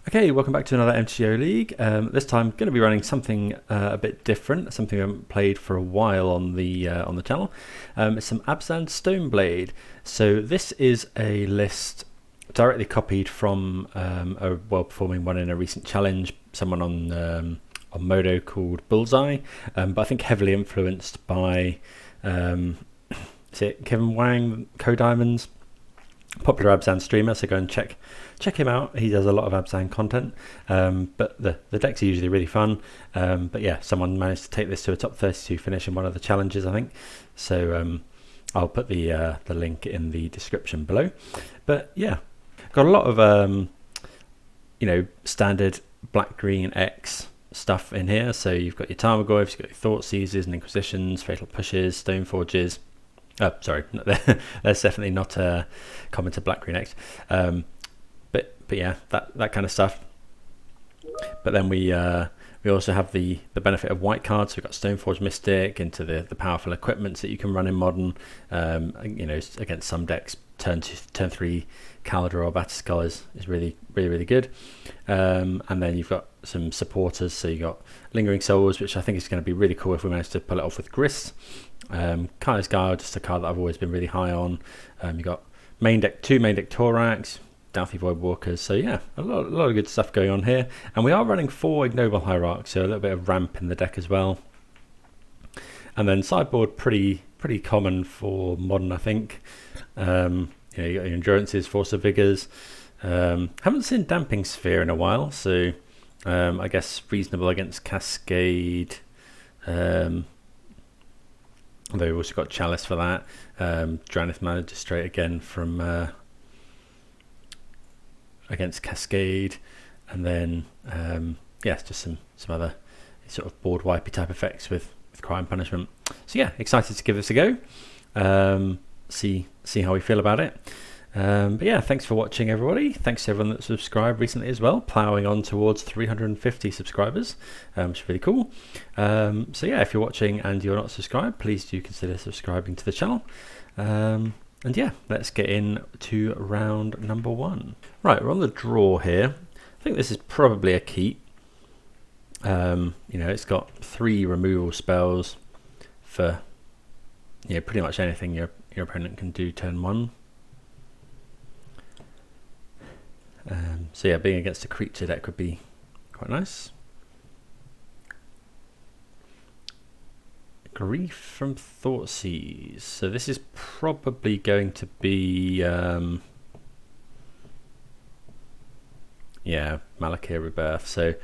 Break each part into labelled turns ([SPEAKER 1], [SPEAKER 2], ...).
[SPEAKER 1] Okay, welcome back to another MTG League. This time, going to be running something a bit different, something I haven't played for a while on the channel. It's some Abzan Stoneblade. So this is a list directly copied from a well-performing one in a recent challenge. Someone on Modo called Bullseye, but I think heavily influenced by is it Kevin Wang, Co-Diamonds, popular Abzan streamer, so go and check him out. He does a lot of Abzan content, but the decks are usually really fun. But yeah, someone managed to take this to a top 32 finish in one of the challenges, I think. So I'll put the link in the description below. But yeah, got a lot of standard black green X stuff in here. So you've got your Tarmogoyfs, you've got your Thought Seizers and Inquisitions, Fatal Pushes, Stone Forges. Oh, sorry, that's definitely not common to black green X. But yeah, that kind of stuff. But then we also have the benefit of white cards. So we've got Stoneforge Mystic into the powerful equipments that you can run in modern. Against some decks, turn 3 Kaldra or Batterskull is really good. And then you've got some supporters. So you got Lingering Souls, which I think is going to be really cool if we manage to pull it off with Grist. Kai's Guard, just a card that I've always been really high on. You got two main deck Thorax, Doughty Voidwalkers. So yeah, a lot of good stuff going on here. And we are running 4 Ignoble Hierarchs, so a little bit of ramp in the deck as well. And then sideboard pretty common for modern, I think. You got your Endurances, Force of Vigors. Haven't seen Damping Sphere in a while, so I guess reasonable against Cascade. Although we've also got Chalice for that. Dranith Magistrate again from against Cascade. And then, it's just some other sort of board wipey type effects with Crime Punishment. So yeah, excited to give this a go. See how we feel about it. But yeah, thanks for watching, everybody. Thanks to everyone that subscribed recently as well, ploughing on towards 350 subscribers, which is really cool. So yeah, if you're watching and you're not subscribed, please do consider subscribing to the channel. And yeah, let's get in to round number 1. Right, we're on the draw here. I think this is probably a keep. It's got 3 removal spells for pretty much anything your opponent can do turn 1. So yeah, being against a creature deck would be quite nice. Grief from Thoughtseize. So this is probably going to be Malakir Rebirth. So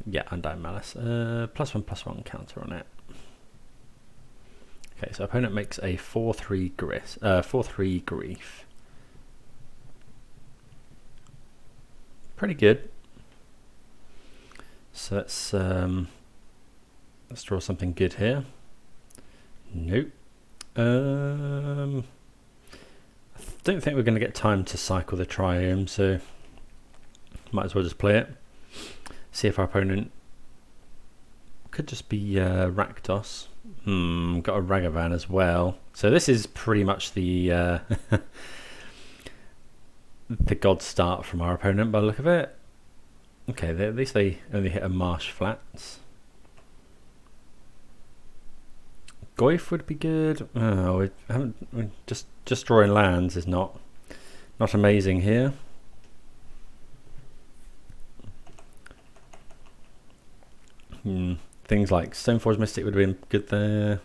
[SPEAKER 1] yeah, Undying Malice. +1/+1 counter on it. Okay, so opponent makes a 4/3 Grief. Pretty good. So let's draw something good here. Nope. I don't think we're going to get time to cycle the Triome, so might as well just play it. See if our opponent could just be Rakdos. Got a Ragavan as well. So this is pretty much the the god start from our opponent by the look of it. Okay, at least they only hit a Marsh Flats. Goyf would be good. Oh, just drawing lands is not amazing here. Things like Stoneforge Mystic would have been good there.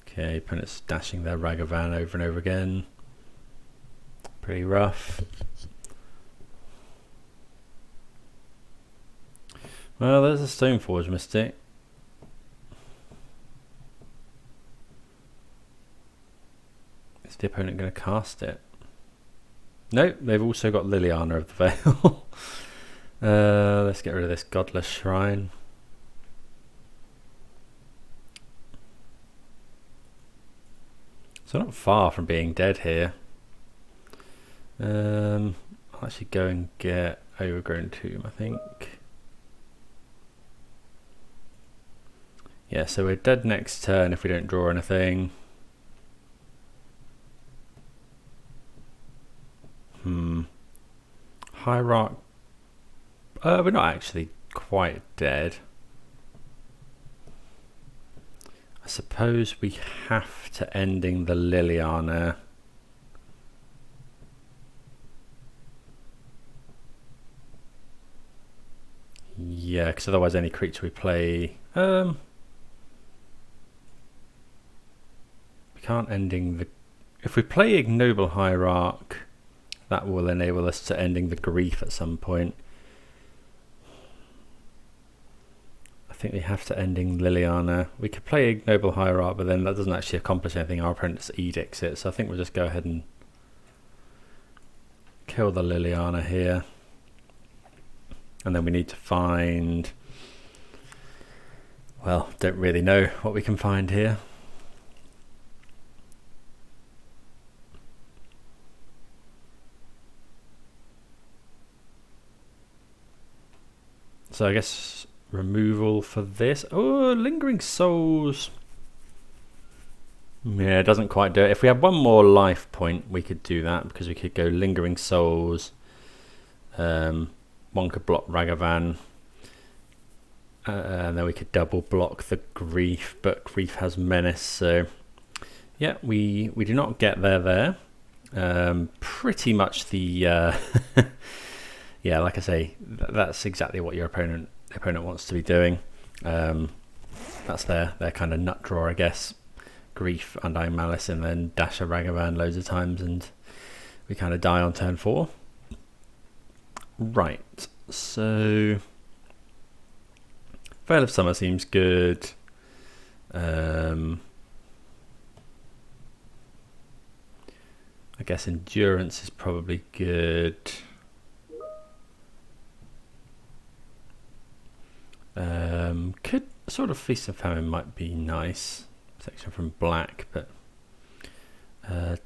[SPEAKER 1] Okay, opponent's dashing their Ragavan over and over again. Pretty rough. Well, there's a Stoneforge Mystic. Is the opponent going to cast it? Nope, they've also got Liliana of the Veil. Let's get rid of this Godless Shrine. So not far from being dead here. I'll actually go and get Overgrown Tomb, I think. Yeah, so we're dead next turn if we don't draw anything. Hierarch. We're not actually quite dead. I suppose we have to ending the Liliana. Yeah, because otherwise any creature we play... we can't ending the... If we play Ignoble Hierarch, that will enable us to ending the Grief at some point. I think we have to ending Liliana. We could play Ignoble Hierarch, but then that doesn't actually accomplish anything. Our opponent just edicts it, so I think we'll just go ahead and kill the Liliana here. And then we need to find... Well, don't really know what we can find here. So I guess removal for this. Oh, Lingering Souls. Yeah, it doesn't quite do it. If we had one more life point, we could do that, because we could go Lingering Souls. One could block Ragavan. And then we could double block the Grief, but Grief has Menace, so yeah, we do not get there. Pretty much the yeah, like I say, that's exactly what your opponent wants to be doing. That's their kind of nut draw, I guess. Grief, Undying Malice, and then dash a Ragavan loads of times, and we kind of die on turn 4. Right, so Veil of Summer seems good. I guess Endurance is probably good. Could sort of Feast and Famine might be nice. Protection from black, but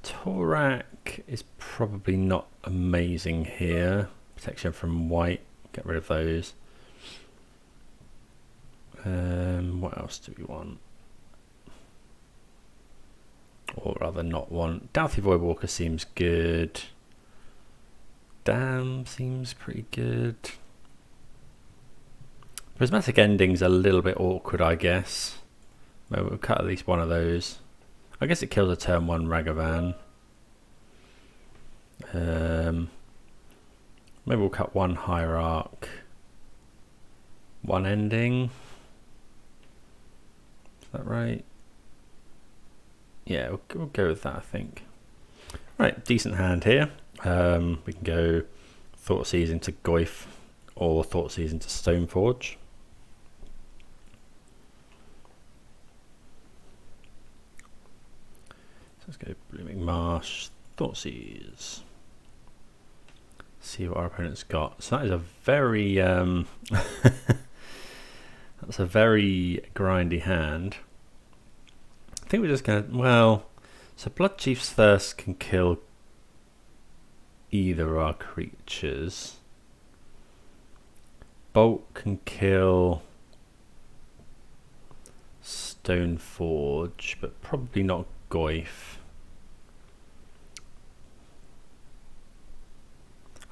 [SPEAKER 1] Torak is probably not amazing here. Protection from white, get rid of those. What else do we want? Or rather not want. Doughty Voidwalker seems good. Dam seems pretty good. Prismatic Ending's a little bit awkward, I guess. Maybe we'll cut at least one of those. I guess it kills a turn 1 Ragavan. Maybe we'll cut one Hierarch. One Ending. Is that right? Yeah, we'll go with that, I think. Right, decent hand here. We can go Thoughtseize into Goyf or Thoughtseize into Stoneforge. So let's go Blooming Marsh, Thoughtseize. See what our opponent's got. So that is a very that's a very grindy hand. I think we're just gonna, well, so Blood Chief's Thirst can kill either our creatures. Bolt can kill Stoneforge, but probably not Goyf.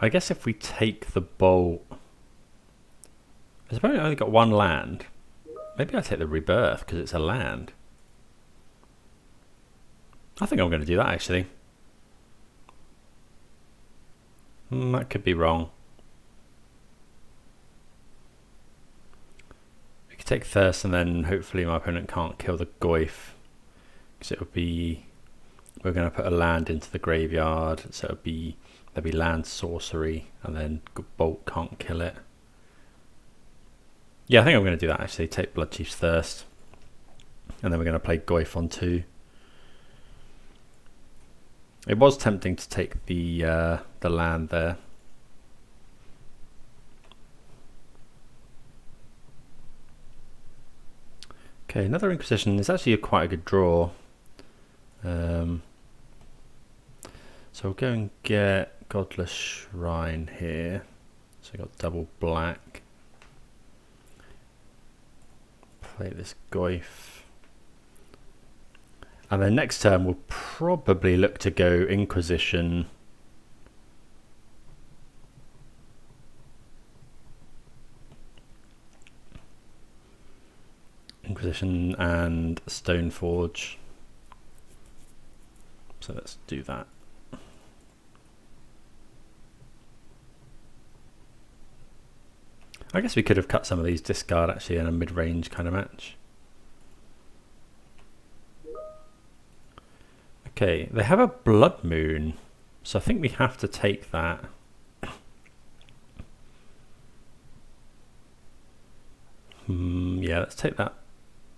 [SPEAKER 1] I guess if we take the Bolt, I suppose I only got one land. Maybe I take the Rebirth because it's a land. I think I'm going to do that actually. That could be wrong. We could take Thirst and then hopefully my opponent can't kill the Goyf, because it would be, we're going to put a land into the graveyard, so it would be, there'd be land sorcery and then Bolt can't kill it. Yeah, I think I'm going to do that actually. Take Blood Chief's Thirst, and then we're going to play Goyf on 2. It was tempting to take the land there. Okay, another Inquisition is actually quite a good draw. So we'll go and get Godless Shrine here. So we got double black. Play this Goyf. And then next turn we'll probably look to go Inquisition. Inquisition and Stoneforge. So let's do that. I guess we could have cut some of these discard actually in a mid-range kind of match. Okay, they have a Blood Moon, so I think we have to take that. Yeah, let's take that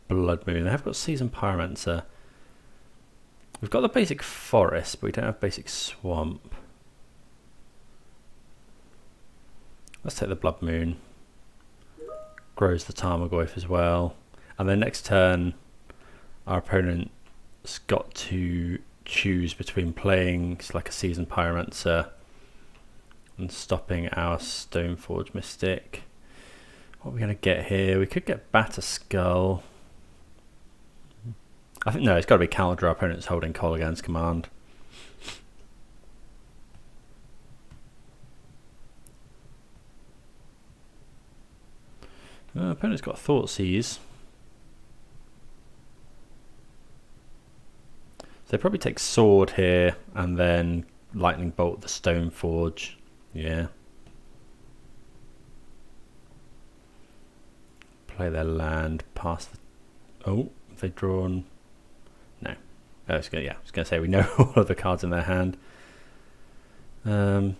[SPEAKER 1] Blood Moon. They have got Seasoned Pyromancer. We've got the basic forest, but we don't have basic swamp. Let's take the Blood Moon. Grows the Tarmogoyf as well. And then next turn, our opponent's got to choose between playing like a Seasoned Pyromancer and stopping our Stoneforge Mystic. What are we going to get here? We could get Batter Skull. I think, no, it's got to be Kaldra. Our opponent's holding Kolaghan's Command. Opponent's got Thoughtseize. So they probably take Sword here and then Lightning Bolt the Stoneforge. Yeah. Play their land, pass the... Oh, have they drawn... No. I was going to say we know all of the cards in their hand. So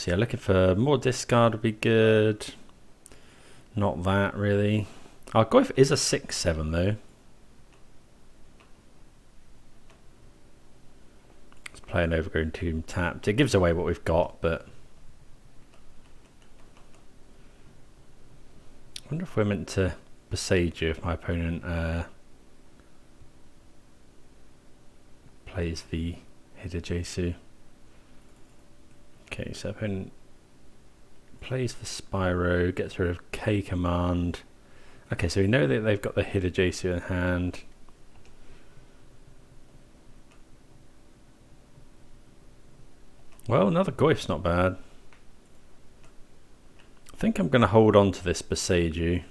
[SPEAKER 1] yeah, looking for more discard would be good. Not that really. Our Goyf is a 6/7 though. Let's play an Overgrown Tomb tapped. It gives away what we've got, but I wonder if we're meant to Besage you if my opponent plays the Hidajesu. Okay, so opponent plays the Spyro, gets rid of K command. Okay, so we know that they've got the Hidajesu in hand. Well, another Goyf's not bad. I think I'm going to hold on to this Beseiju.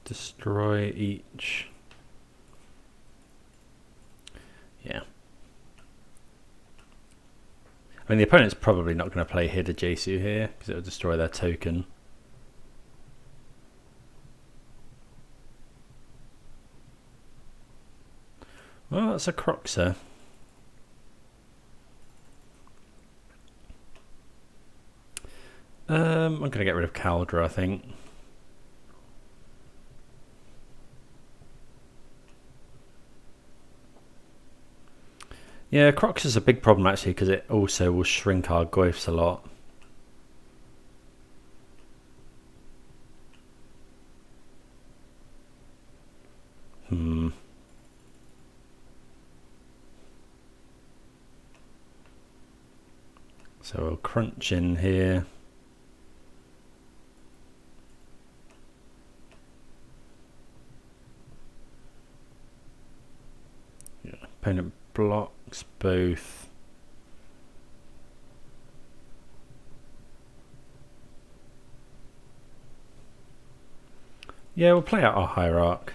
[SPEAKER 1] Destroy each. Yeah. I mean, the opponent's probably not going to play Hidajesu here because it'll destroy their token. Well, that's a Croxer. I'm going to get rid of Kaldra, I think. Yeah, Crocs is a big problem actually because it also will shrink our Goyfs a lot. So we'll crunch in here. Yeah, opponent blocks both. Yeah, we'll play out our Hierarch.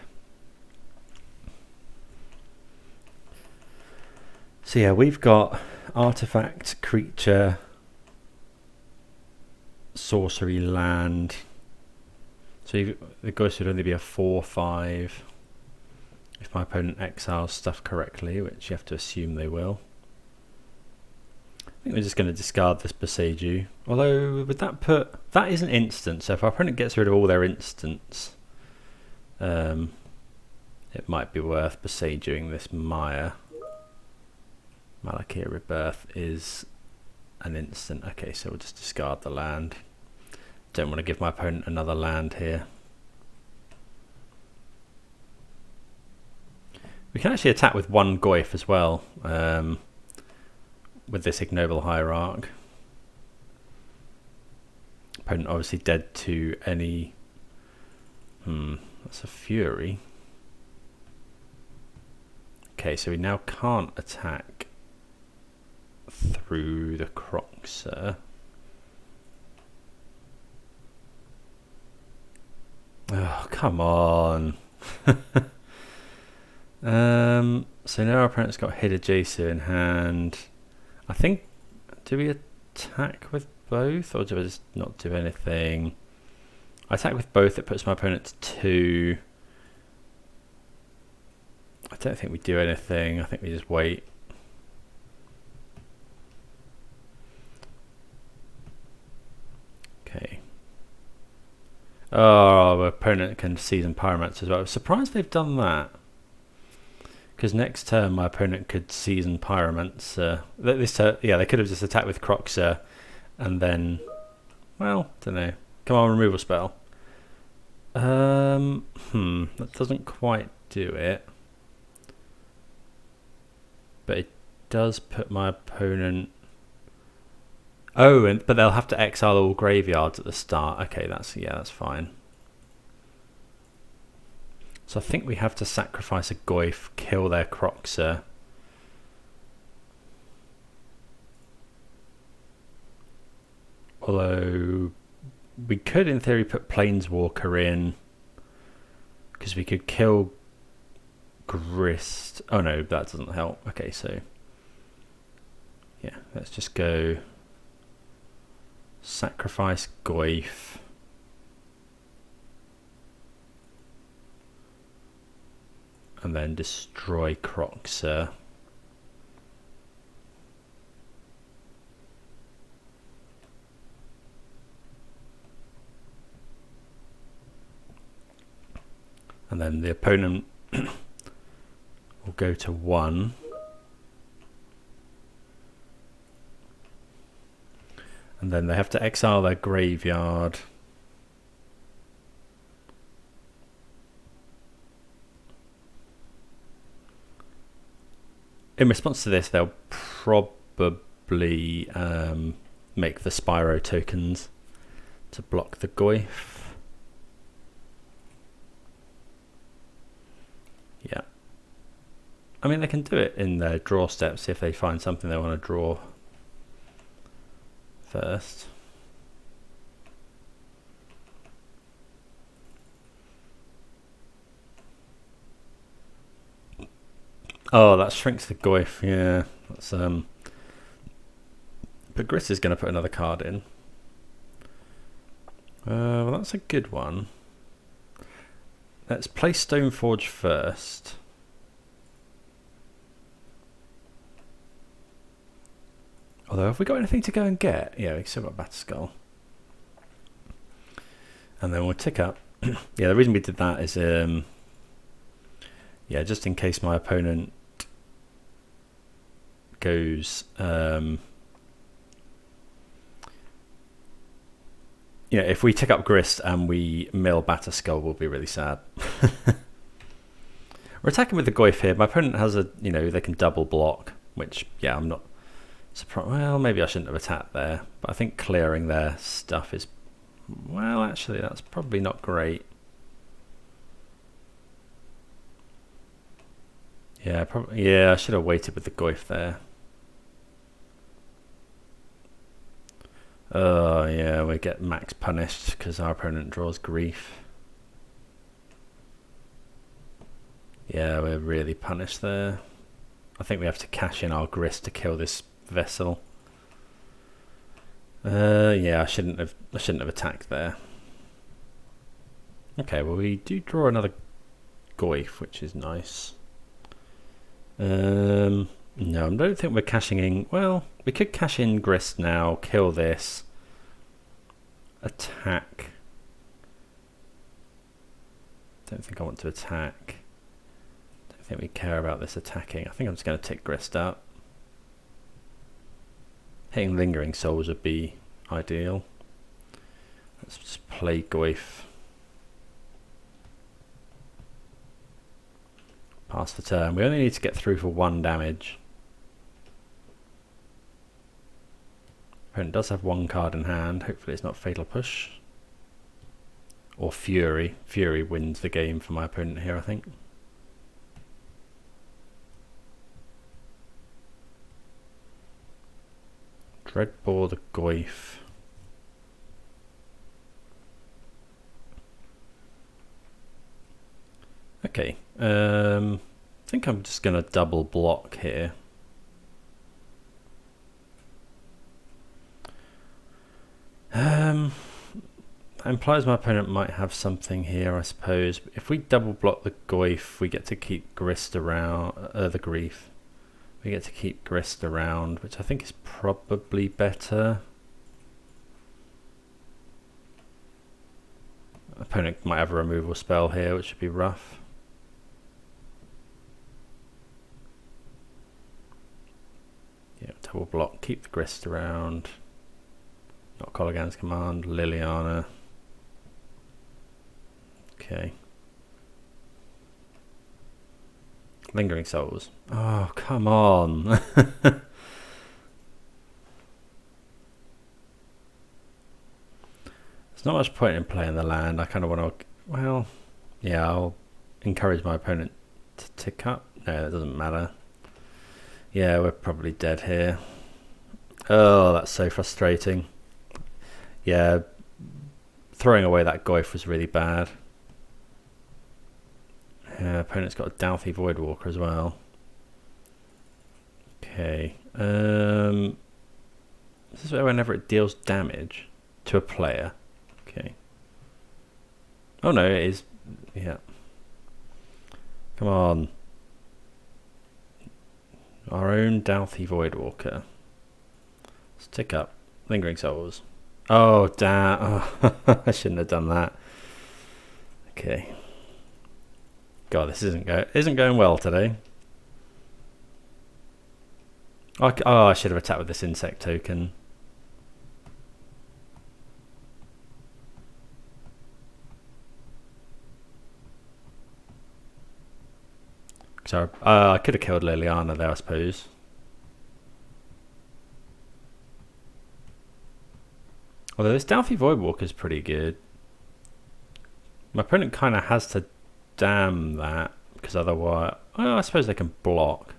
[SPEAKER 1] So yeah, we've got artifact, creature, sorcery, land. So the Ghost would only be a 4/5 if my opponent exiles stuff correctly, which you have to assume they will. I think we're just going to discard this Beseiju. Although, would that put... That is an instant, so if our opponent gets rid of all their instants, it might be worth Besejuing this Maya. Malakir Rebirth is an instant. Okay, so we'll just discard the land. Don't want to give my opponent another land here. We can actually attack with one Goyf as well, with this Ignoble Hierarch. Opponent obviously dead to any... that's a Fury. Okay, so we now can't attack through the Croxer. come on. So now our opponent's got Hidajesu in hand. I think, do we attack with both, or do I just not do anything? I attack with both, it puts my opponent to 2. I don't think we do anything, I think we just wait. Okay. Oh, our opponent can Season Pyromancer as well. I'm surprised they've done that. Because next turn my opponent could Season Pyromancer. This turn, yeah, they could have just attacked with Croxer and then, well, don't know. Come on, removal spell. That doesn't quite do it. But it does put my opponent... Oh, but they'll have to exile all graveyards at the start. Okay, that's fine. So I think we have to sacrifice a Goyf, kill their Croxer. Although we could in theory put Planeswalker in, because we could kill Grist. Oh no, that doesn't help. Okay, so yeah, let's just go sacrifice Goyf. And then destroy Croxer. And then the opponent will go to 1. And then they have to exile their graveyard. In response to this, they'll probably make the Spyro tokens to block the Goyf. Yeah. I mean, they can do it in their draw steps if they find something they want to draw first. Oh, that shrinks the Goyf, yeah. That's but Grist is going to put another card in. Well, that's a good one. Let's play Stoneforge first. Although, have we got anything to go and get? Yeah, we've still got Batterskull. And then we'll tick up. Yeah, the reason we did that is, yeah, just in case my opponent goes, you know, if we tick up Grist and we mill Batterskull, we'll be really sad. We're attacking with the Goyf here. My opponent has a, you know, they can double block, which, yeah, I'm not surprised. Well, maybe I shouldn't have attacked there, but I think clearing their stuff is, well, actually, that's probably not great. Yeah, probably. Yeah, I should have waited with the Goyf there. Oh, yeah, we get max punished because our opponent draws grief. Yeah, we're really punished there. I think we have to cash in our Grist to kill this vessel. Yeah, I shouldn't have attacked there. Okay, well, we do draw another Goyf, which is nice. No, I don't think we're cashing in. Well, we could cash in Grist now, kill this, attack. Don't think I want to attack. Don't think we care about this attacking. I think I'm just going to tick Grist up. Hitting Lingering Souls would be ideal. Let's just play Goyf. Pass the turn. We only need to get through for 1 damage. Opponent does have 1 card in hand. Hopefully it's not Fatal Push. Or Fury. Fury wins the game for my opponent here, I think. Dreadbore the Goyf. Okay, I think I'm just going to double block here. That implies my opponent might have something here, I suppose. If we double block the Goyf, we get to keep Grist around, the Grief. We get to keep Grist around, which I think is probably better. Opponent might have a removal spell here, which would be rough. Yeah, double block, keep the Grist around. Not Colligan's Command, Liliana. Okay. Lingering Souls. Oh, come on. There's not much point in playing the land. I kind of want to... Well, yeah, I'll encourage my opponent to tick up. No, that doesn't matter. Yeah, we're probably dead here. Oh, that's so frustrating. Yeah, throwing away that Goyf was really bad. Yeah, opponent's got a Douthie Voidwalker as well. Okay. This is where whenever it deals damage to a player. Okay. Oh no, it is. Yeah. Come on. Our own Douthie Voidwalker. Let's tick up. Lingering Souls. Oh, damn. Oh, I shouldn't have done that. Okay. God, this isn't going well today. Oh, I should have attacked with this insect token. So I could have killed Liliana there, I suppose. Although this Douthie Voidwalker is pretty good. My opponent kind of has to dam that, because otherwise... Well, I suppose they can block.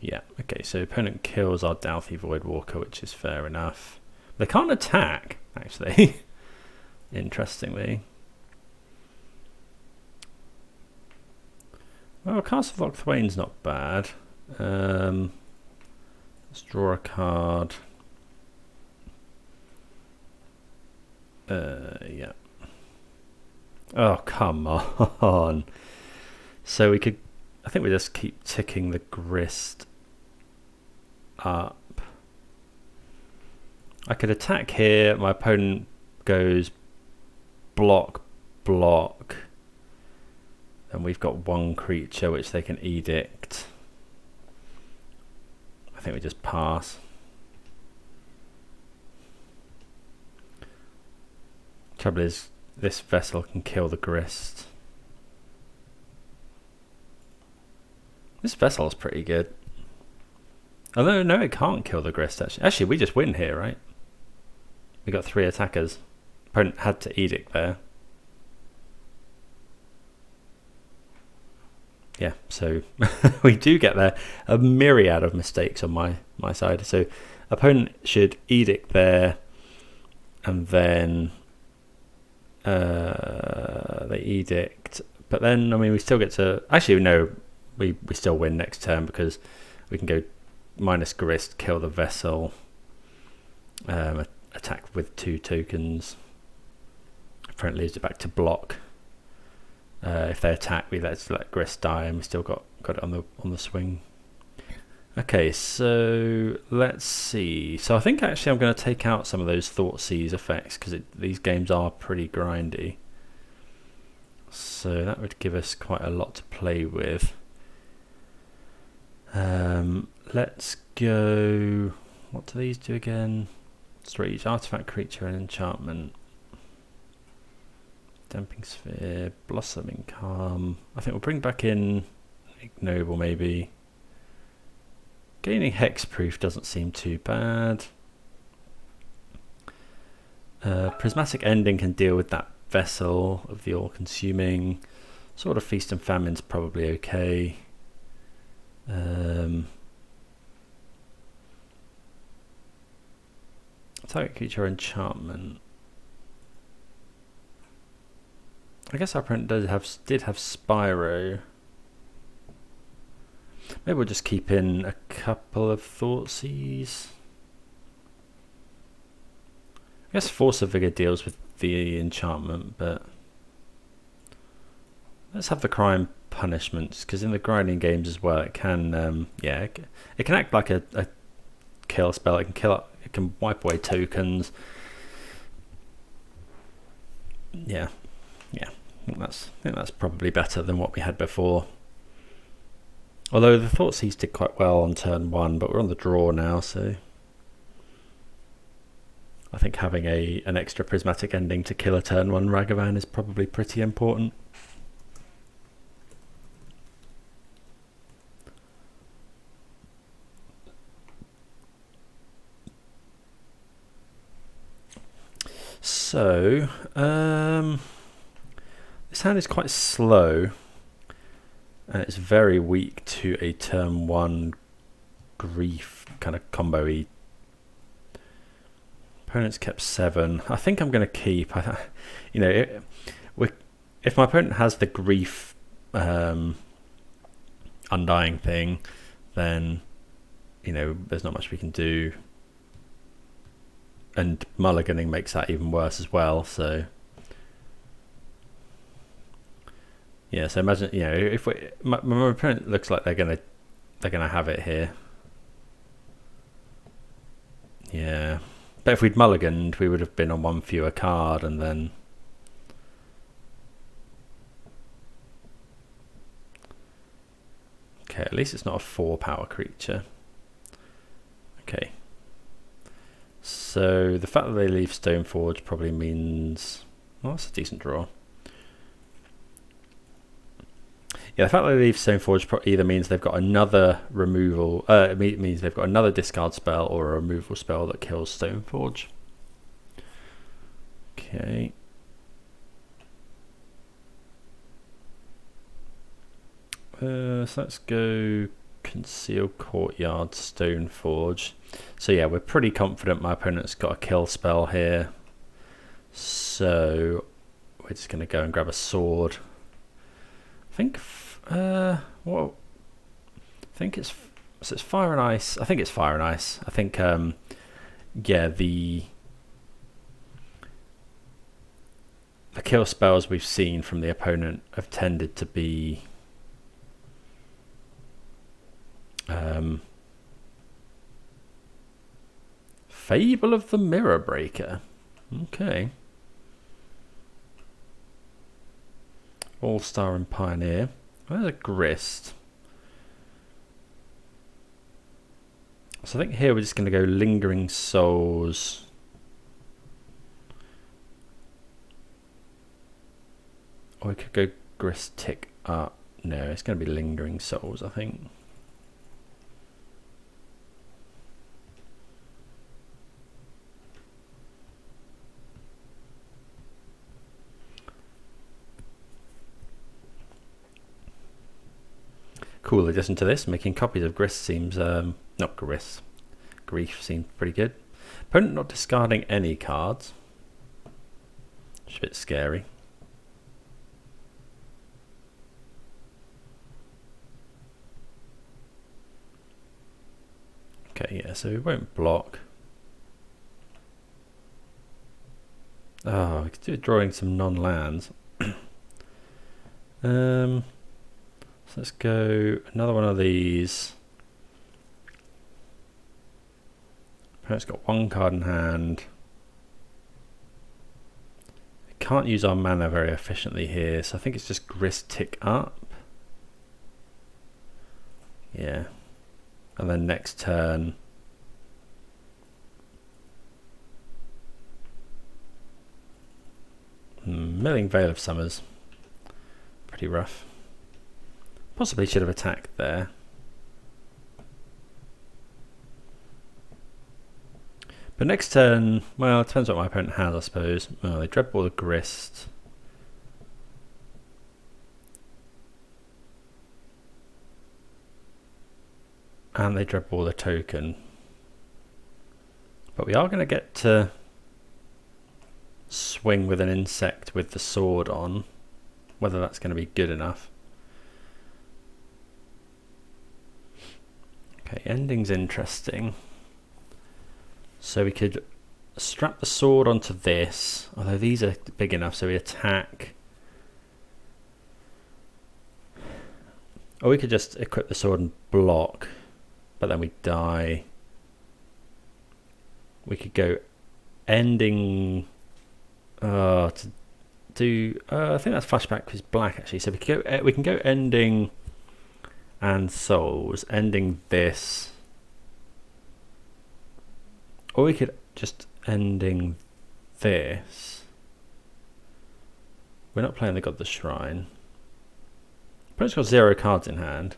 [SPEAKER 1] Yeah, okay, so opponent kills our Douthie Voidwalker, which is fair enough. They can't attack, actually. Interestingly. Well, Castle Lochthwain's not bad. Let's draw a card. Yeah. Oh, come on. So we could... I think we just keep ticking the Grist up. I could attack here. My opponent goes block, block. And we've got one creature which they can edict. I think we just pass. Trouble is, this vessel can kill the Grist. This vessel is pretty good. Although, no, it can't kill the Grist, actually. Actually, we just win here, right? We got 3 attackers. Opponent had to edict there. Yeah, so we do get there. A myriad of mistakes on my side. So opponent should edict there, and then they edict. But then, I mean, we still get to... Actually, no, we still win next turn, because we can go minus Grist, kill the vessel, attack with 2 tokens. Opponent leaves it back to block. If they attack, we let Grist die, and we still got it on the swing. Okay, so let's see. So I think actually I'm going to take out some of those Thoughtseize effects, because these games are pretty grindy. So that would give us quite a lot to play with. Let's go... What do these do again? Destroy each artifact, creature, and enchantment. Damping Sphere, Blossoming Calm. I think we'll bring back in Ignoble, maybe. Gaining Hexproof doesn't seem too bad. Prismatic Ending can deal with that vessel of the all-consuming. Sort of Feast and Famine's probably okay. Target creature enchantment. I guess our opponent did have Spyro. Maybe we'll just keep in a couple of Thoughtseize. I guess Force of Vigor deals with the enchantment, but let's have the crime punishments, because in the grinding games as well, it can it can act like a kill spell. It can wipe away tokens. Yeah. I think that's probably better than what we had before. Although the Thoughtseize did quite well on turn 1, but we're on the draw now, so I think having an extra prismatic ending to kill a turn 1 Ragavan is probably pretty important. So, this hand is quite slow, and it's very weak to a turn 1 grief kind of combo-y. Opponent's kept 7. I think I'm going to keep. If my opponent has the grief undying thing, then there's not much we can do. And mulliganing makes that even worse as well. So yeah, so imagine if my opponent looks like they're gonna have it here. Yeah, but if we'd mulliganed, we would have been on 1 fewer card, and then okay, at least it's not a 4-power creature. Okay. So the fact that they leave Stoneforge probably means, well, that's a decent draw. Yeah, the fact that they leave Stoneforge either means they've got another removal, it means they've got another discard spell or a removal spell that kills Stoneforge. Okay. So let's go Conceal Courtyard, Stoneforge. So yeah, we're pretty confident my opponent's got a kill spell here. So we're just going to go and grab a sword. I think it's Fire and Ice. I think it's Fire and Ice. I think yeah, the kill spells we've seen from the opponent have tended to be Fable of the Mirror Breaker. Okay. All-Star and Pioneer. There's a Grist. So I think here we're just going to go Lingering Souls. Or we could go Grist Tick Up. No, it's going to be Lingering Souls, I think. Cool addition to this, making copies of Grist seems, not Grist, Grief seems pretty good. Opponent not discarding any cards. It's a bit scary. Okay, yeah, so we won't block. Oh, we could do drawing some non-lands. So let's go another one of these. Opponent's got 1 card in hand. We can't use our mana very efficiently here, so I think it's just Grist Tick Up. Yeah. And then next turn Milling Veil of Summers. Pretty rough. Possibly should have attacked there. But next turn, well, it depends what my opponent has, I suppose. Oh, they Dreadball the Grist. And they Dreadball the token. But we are going to get to swing with an insect with the sword on. Whether that's going to be good enough. Okay, ending's interesting. So we could strap the sword onto this, although these are big enough, so we attack. Or we could just equip the sword and block, but then we die. We could go ending to do. I think that's flashback is black actually. So we could go. We can go ending and souls, ending this, or we could just ending this. We're not playing the God the Shrine. Opponent's got 0 cards in hand.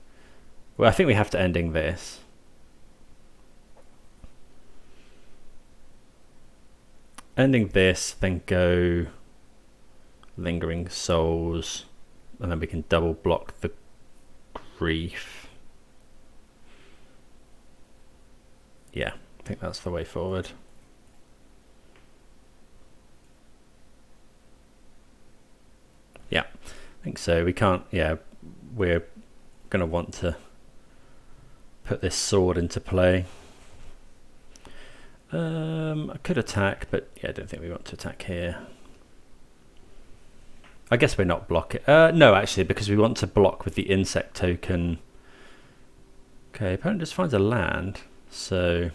[SPEAKER 1] Well, I think we have to ending this. Ending this, then go Lingering Souls, and then we can double block the Grief. Yeah, I think that's the way forward. Yeah, I think so. We can't, yeah, we're going to want to put this sword into play. I could attack, but yeah, I don't think we want to attack here. I guess we're not blocking. No, actually, because we want to block with the insect token. Okay, opponent just finds a land, so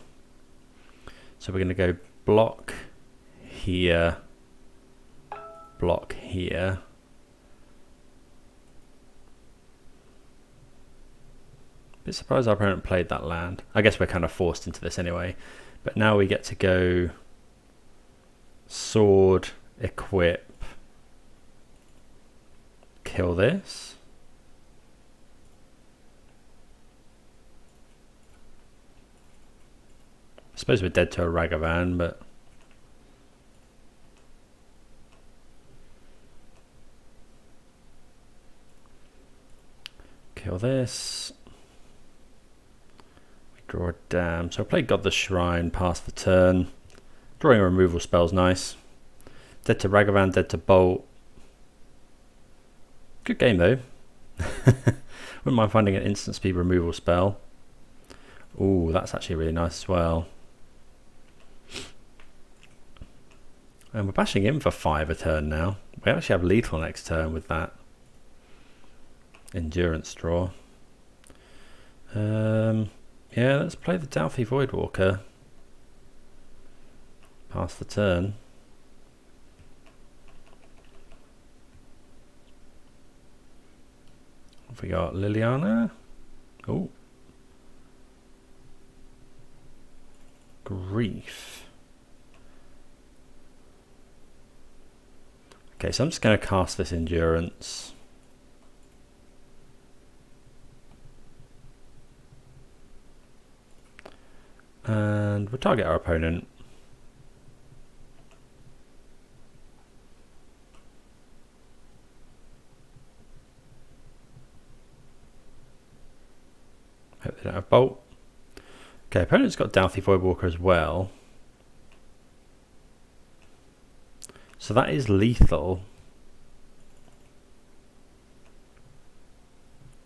[SPEAKER 1] we're going to go block here, block here. Bit surprised our opponent played that land. I guess we're kind of forced into this anyway. But now we get to go sword, equip, kill this. I suppose we're dead to a Ragavan, but kill this. Draw a dam. So I played God the Shrine, pass the turn. Drawing a removal spell's nice. Dead to Ragavan, dead to Bolt. Good game though. Wouldn't mind finding an instant speed removal spell. Ooh, that's actually really nice as well. And we're bashing in for 5 a turn now. We actually have lethal next turn with that endurance draw. Yeah, let's play the Dauthi Voidwalker. Pass the turn. Have we got Liliana? Oh. Grief. Okay, so I'm just going to cast this endurance. And we'll target our opponent. Hope they don't have Bolt. Okay, opponent's got Dauthi Voidwalker as well. So that is lethal.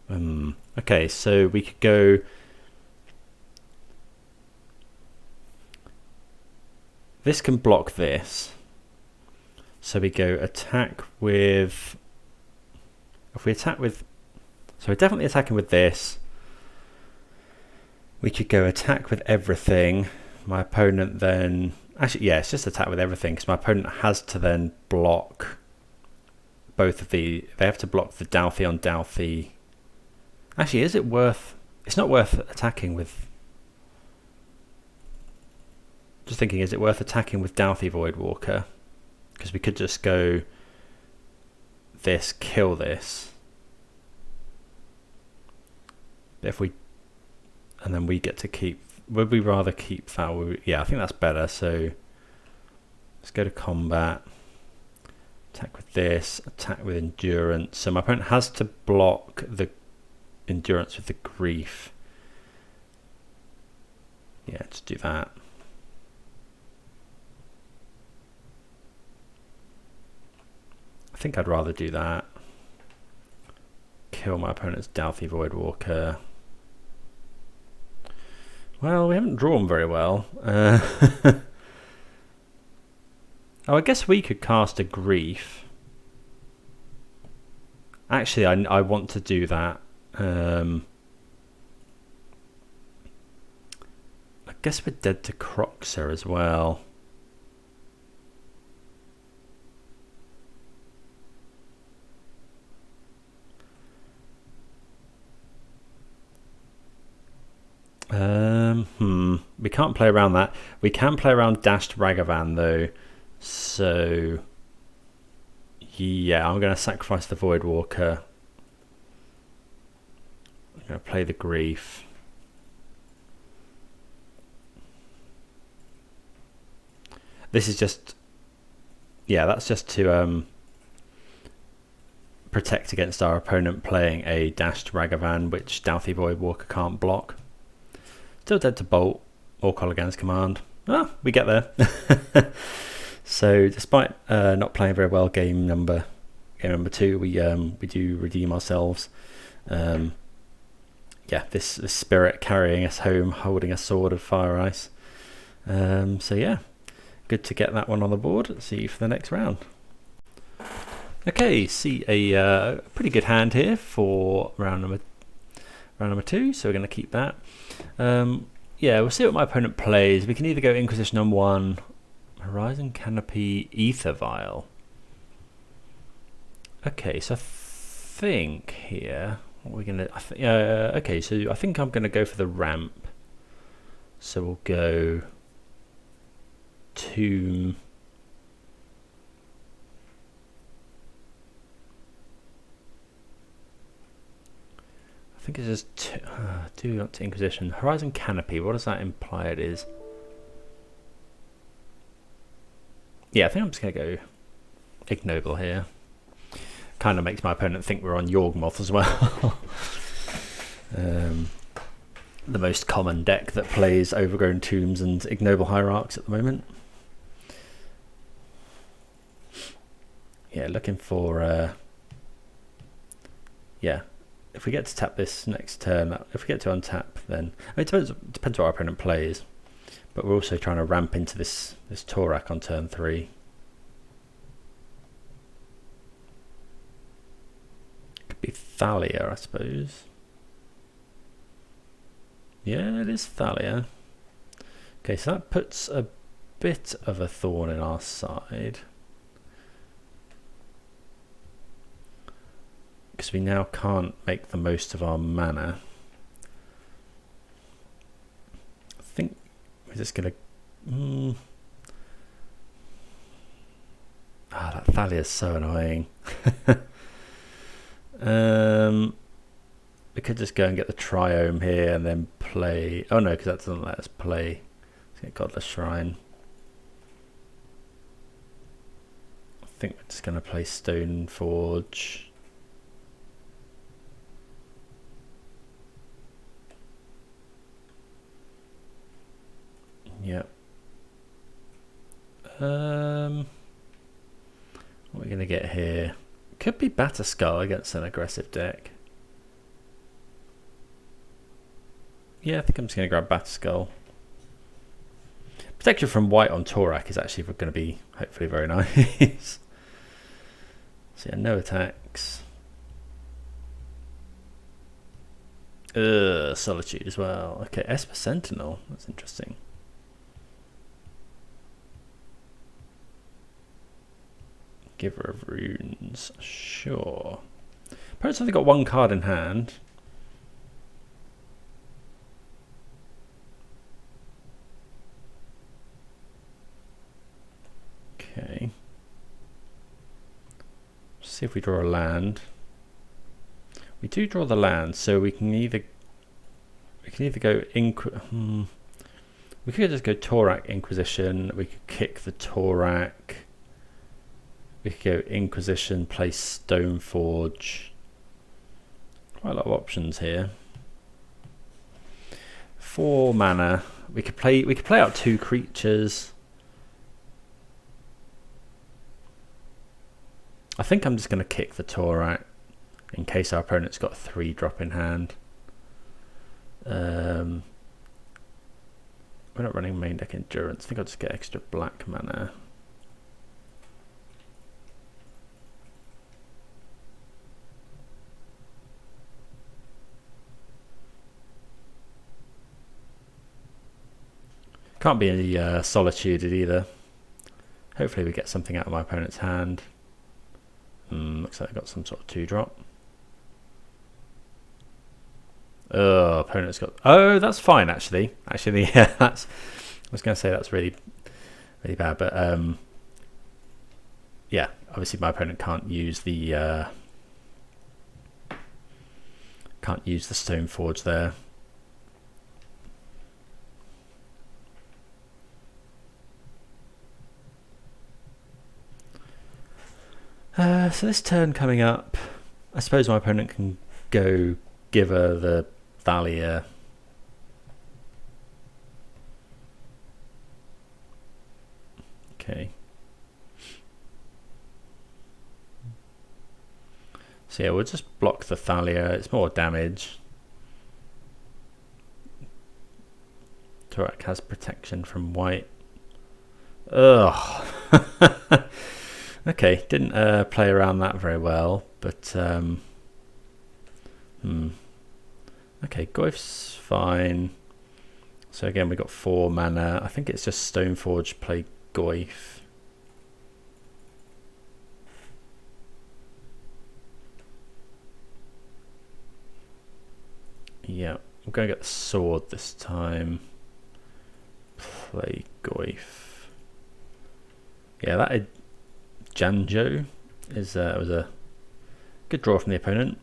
[SPEAKER 1] Okay, so we could go... This can block this. So we go attack with... If we attack with... So we're definitely attacking with this. We could go attack with everything. My opponent then... Actually, yeah, it's just attack with everything because my opponent has to then block both of the... They have to block the Dauthi on Dauthi. Actually, is it worth... It's not worth attacking with... Just thinking, is it worth attacking with Dauthi Voidwalker? Because we could just go this, kill this. But if we... And then we get to keep... Would we rather keep that? Yeah, I think that's better. So let's go to combat. Attack with this. Attack with endurance. So my opponent has to block the endurance with the grief. Yeah, just do that. think I'd rather do that. Kill my opponent's Doughty Voidwalker. Well, we haven't drawn very well. Oh, I guess we could cast a Grief. Actually, I want to do that. I guess we're dead to Croxer as well. We can't play around that. We can play around Dashed Ragavan though. So yeah, I'm going to sacrifice the Voidwalker. I'm going to play the Grief. This is just, yeah, that's just to protect against our opponent playing a Dashed Ragavan, which Doughty Voidwalker can't block. Still dead to Bolt or Colligan's Command. Ah, we get there. So despite not playing very well game number 2, we do redeem ourselves. Yeah, this spirit carrying us home, holding a sword of fire ice. So yeah, good to get that one on the board. See you for the next round. Okay, see a pretty good hand here for round number 2. So we're going to keep that. Yeah, we'll see what my opponent plays. We can either go Inquisition on 1, Horizon Canopy, Ether Vial. Okay, so I think here, what we're gonna, okay, so I think I'm gonna go for the ramp. So we'll go Tomb. I think it's just do not to Inquisition. Horizon Canopy, what does that imply it is? Yeah, I think I'm just going to go Ignoble here. Kind of makes my opponent think we're on Yawgmoth as well. The most common deck that plays Overgrown Tombs and Ignoble Hierarchs at the moment. Yeah, looking for... yeah. If we get to tap this next turn, if we get to untap, then I mean, it depends what our opponent plays. But we're also trying to ramp into this Torak on turn 3. Could be Thalia, I suppose. Yeah, it is Thalia. Okay, so that puts a bit of a thorn in our side. Because we now can't make the most of our mana. I think we're just going to... that Thalia is so annoying. We could just go and get the Triome here and then play... Oh no, because that doesn't let us play. Let's get Godless Shrine. I think we're just going to play Stoneforge. Yep. What are we going to get here? Could be Batterskull against an aggressive deck. Yeah, I think I'm just going to grab Batterskull. Protection from white on Torak is actually going to be hopefully very nice. So yeah, no attacks. Solitude as well. Okay, Esper Sentinel. That's interesting. Giver of Runes, sure. Opponent's only got 1 card in hand. Okay. See if we draw a land. We do draw the land, so we can either go we could just go Torak Inquisition. We could kick the Torak. We could go Inquisition, play Stoneforge. Quite a lot of options here. 4 mana. We could play out 2 creatures. I think I'm just going to kick the Torak in case our opponent's got a 3-drop in hand. We're not running main deck endurance. I think I'll just get extra black mana. Can't be any solitude either. Hopefully we get something out of my opponent's hand. Looks like I got some sort of 2-drop. Oh, opponent's got... Oh, that's fine actually. Actually, yeah, that's... I was going to say that's really, really bad, but yeah, obviously my opponent can't use the Stoneforge there. So this turn coming up, I suppose my opponent can go give her the Thalia. Okay. So yeah, we'll just block the Thalia. It's more damage. Torak has protection from white. Ugh. Okay, didn't play around that very well, but okay, Goyf's fine. So again, we got 4 mana. I think it's just Stoneforge play Goyf. Yeah, we're going to get the sword this time. Play Goyf. Yeah, that Janjo was a good draw from the opponent.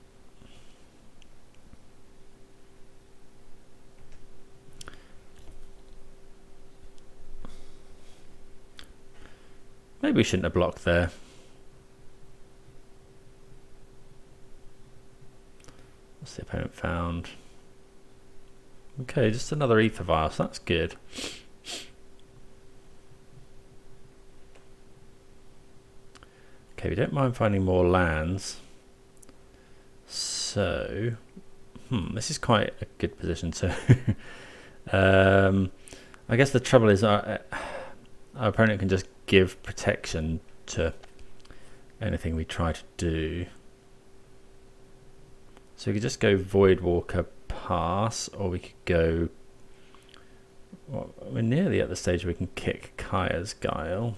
[SPEAKER 1] Maybe we shouldn't have blocked there. What's the opponent found? Okay, just another Ether Vial, so that's good. Okay, we don't mind finding more lands. So, this is quite a good position too. I guess the trouble is our opponent can just give protection to anything we try to do. So we could just go Voidwalker pass, or we could go... Well, we're nearly at the stage where we can kick Kaya's Guile.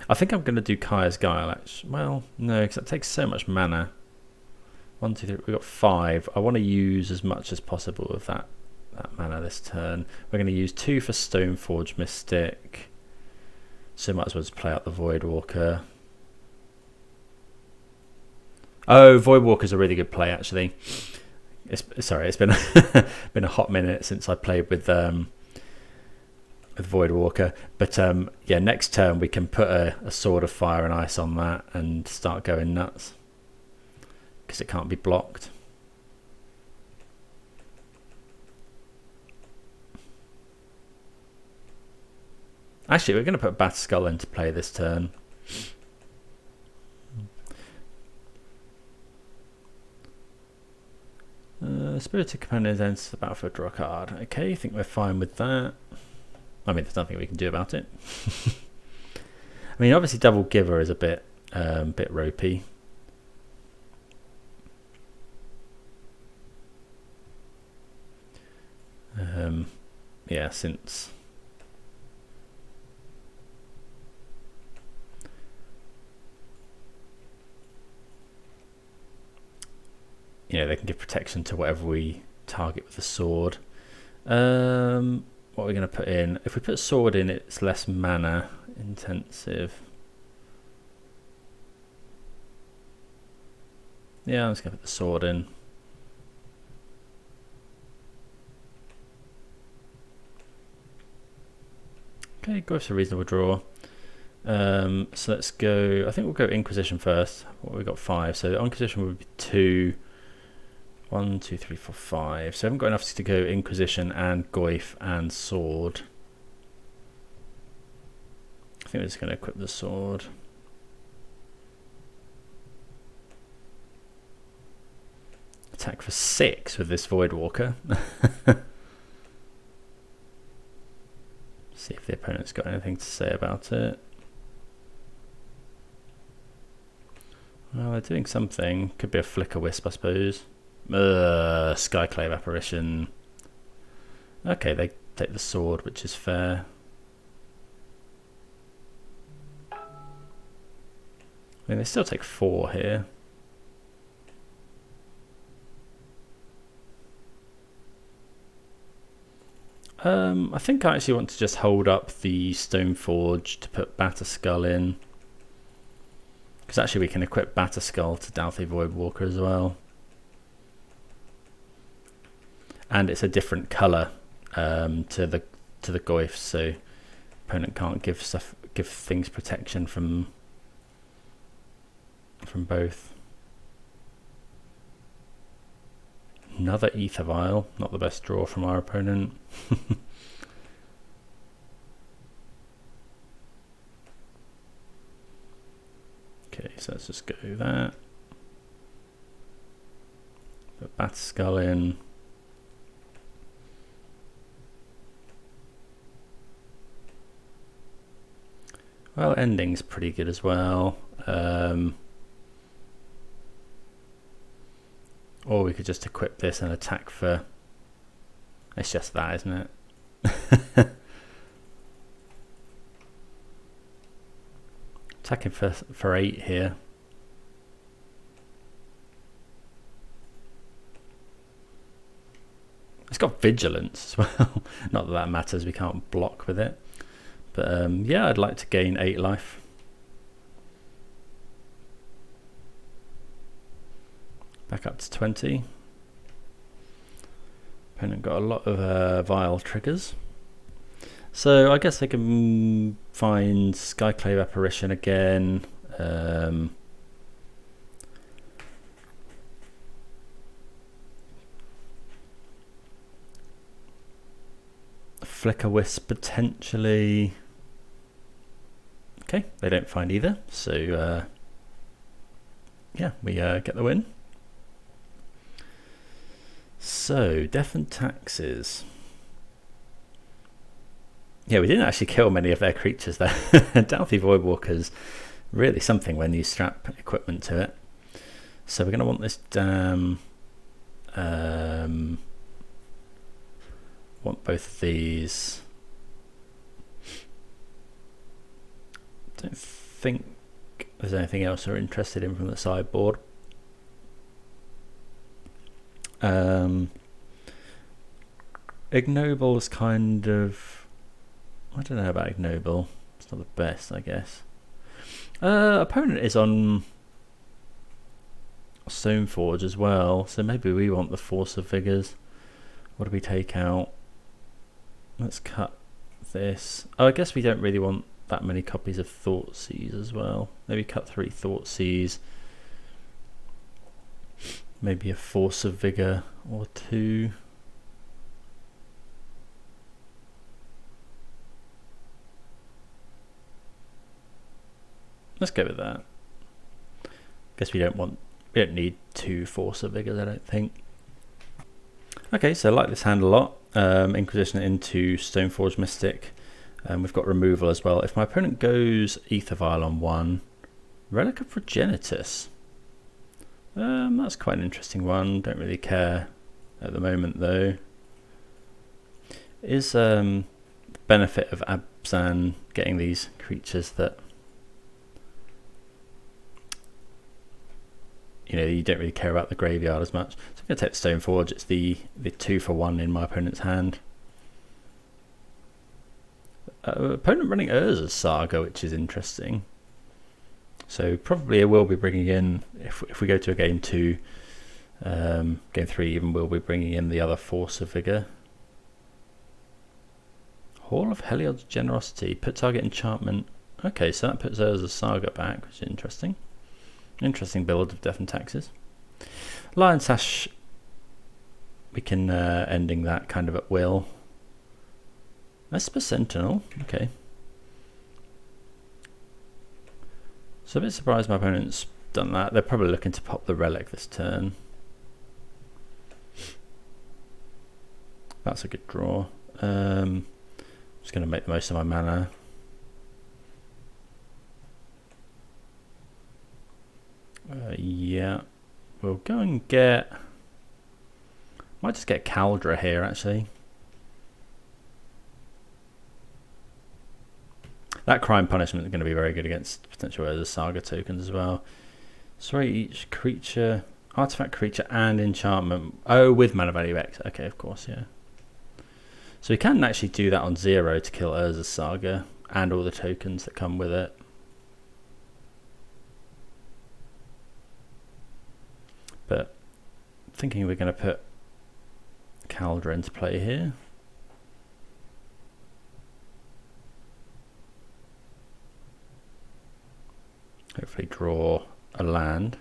[SPEAKER 1] I think I'm going to do Kaya's Guile, actually. Well, no, because that takes so much mana. 1, 2, 3, we've got 5. I want to use as much as possible of that mana this turn. We're going to use 2 for Stoneforge Mystic. So might as well just play out the Voidwalker. Oh, Voidwalker's a really good play, actually. Sorry, it's been been a hot minute since I played with Voidwalker, but yeah, next turn we can put a Sword of Fire and Ice on that and start going nuts because it can't be blocked. Actually, we're going to put Bat Skull into play this turn. Spirited Companion enters the battlefield, draw a card. Okay, I think we're fine with that. I mean, there's nothing we can do about it. I mean, obviously, Double Giver is a bit ropey. Yeah, since you know, they can give protection to whatever we target with the sword. What are we going to put in? If we put sword in, it's less mana intensive. Yeah, I'm just going to put the sword in. Okay, Goyf's a reasonable draw. So let's go, I think we'll go Inquisition first. What we got 5, so Inquisition would be 2. 1, 2, 3, 4, 5. So I haven't got enough to go Inquisition and Goyf and Sword. think we're just going to equip the sword. Attack for 6 with this Voidwalker. See if the opponent's got anything to say about it. Well, they're doing something. Could be a Flicker Wisp, I suppose. Skyclave Apparition. Okay, they take the sword, which is fair. I mean, they still take 4 here. I think I actually want to just hold up the Stoneforge to put Batterskull in. Because actually we can equip Batterskull to Dauthi Voidwalker as well. And it's a different colour to the Goyfs, so opponent can't give things protection from both. Another Ether Vial, not the best draw from our opponent. Okay, so let's just go that. Put Batterskull in. Well, ending's pretty good as well. Or we could just equip this and attack for... It's just that, isn't it? Attacking for 8 here. It's got Vigilance as well. Not that that matters, we can't block with it. But yeah, I'd like to gain 8 life. Back up to 20. Opponent got a lot of Vial triggers. So I guess I can find Skyclave Apparition again. Flicker Wisp potentially. Okay, they don't find either. So yeah, we get the win. So, Death and Taxes. Yeah, we didn't actually kill many of their creatures there. Dauthi Voidwalker's really something when you strap equipment to it. So we're going to want this dam. Want both of these. Don't think there's anything else we're interested in from the sideboard. Ignoble's kind of... I don't know about Ignoble. It's not the best, I guess. Opponent is on Stoneforge as well, so maybe we want the Force of Vigors. What do we take out? Let's cut this. Oh, I guess we don't really want that many copies of Thoughtseize as well. Maybe cut 3 Thoughtseize. Maybe a Force of Vigor or 2. Let's go with that. Guess we don't need 2 Force of Vigors, I don't think. Okay, so I like this hand a lot. Inquisition into Stoneforge Mystic. We've got removal as well. If my opponent goes Ether Vial on 1, Relic of Progenitus. That's quite an interesting one. Don't really care at the moment though. Is benefit of Abzan getting these creatures that you don't really care about the graveyard as much. So I'm going to take the Stoneforge. It's the 2 for 1 in my opponent's hand. Opponent running Urza's Saga, which is interesting. So probably I will be bringing in, if we go to a game 2, game 3 even, we'll be bringing in the other Force of Vigor. Hall of Heliod's Generosity, put target enchantment. Okay, so that puts Urza's Saga back, which is interesting. Interesting build of Death and Taxes. Lion Sash, we can ending that kind of at will. Esper Sentinel, okay. So a bit surprised my opponent's done that. They're probably looking to pop the relic this turn. That's a good draw. Just going to make the most of my mana. Yeah, we'll go and get... Might just get Caldra here actually. That crime punishment is going to be very good against potential Urza's Saga tokens as well. Sorry, each creature, artifact, creature, and enchantment. Oh, with mana value X. Okay, of course, yeah. So we can actually do that on 0 to kill Urza's Saga and all the tokens that come with it. But thinking we're going to put Caldra into play here. Hopefully draw a land.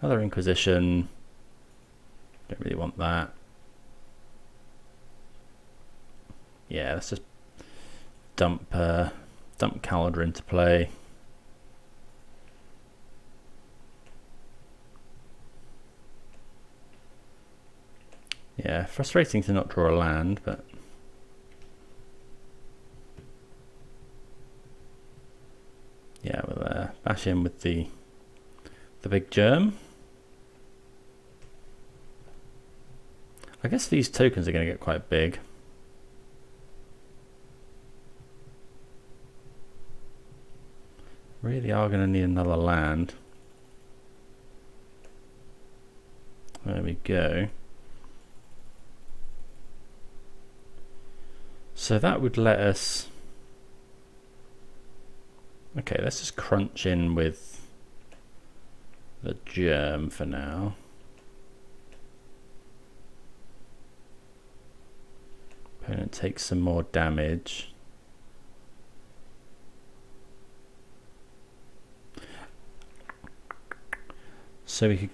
[SPEAKER 1] Another Inquisition. Don't really want that. Yeah, let's just dump Caldra into play. Yeah, frustrating to not draw a land, but yeah, we'll bash in with the big germ. I guess these tokens are going to get quite big. Really are going to need another land. There we go. So that would let us... Okay, let's just crunch in with the germ for now. Opponent takes some more damage. So we could...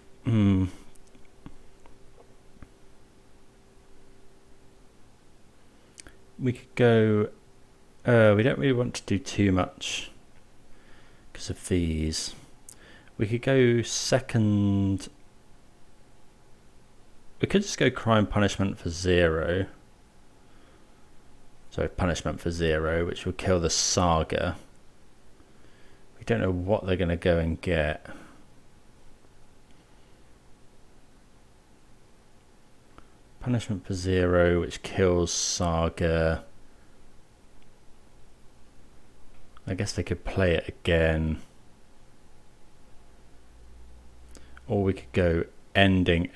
[SPEAKER 1] We could go... we don't really want to do too much because of these. We could go second... We could just go crime punishment for 0. So punishment for 0, which will kill the Saga. We don't know what they're going to go and get. Punishment for 0, which kills Saga. I guess they could play it again. Or we could go ending.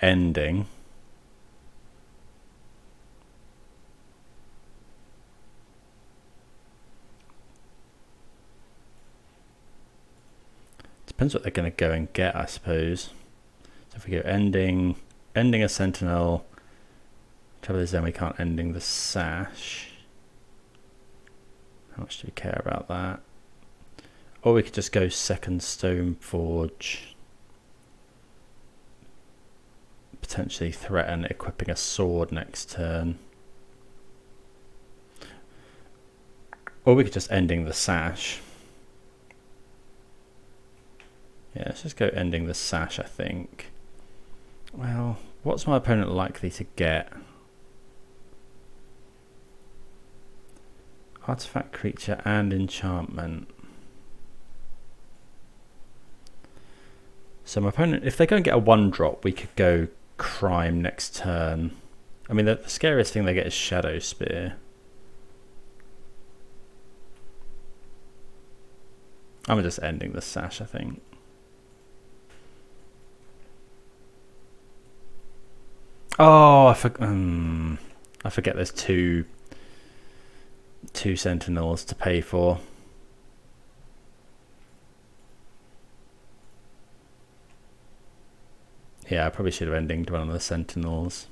[SPEAKER 1] Depends what they're going to go and get, I suppose. So if we go ending a Sentinel. Trouble is then we can't ending the Sash. How much do we care about that? Or we could just go second Stoneforge. Potentially threaten equipping a sword next turn. Or we could just ending the Sash. Yeah, let's just go ending the Sash, I think. Well, what's my opponent likely to get? Artifact, creature, and enchantment. So my opponent, if they go and get a 1-drop, we could go crime next turn. I mean, the scariest thing they get is Shadow Spear. I'm just ending the Sash, I think. Oh, I forget there's two Sentinels to pay for. Yeah, I probably should have ended one of the Sentinels.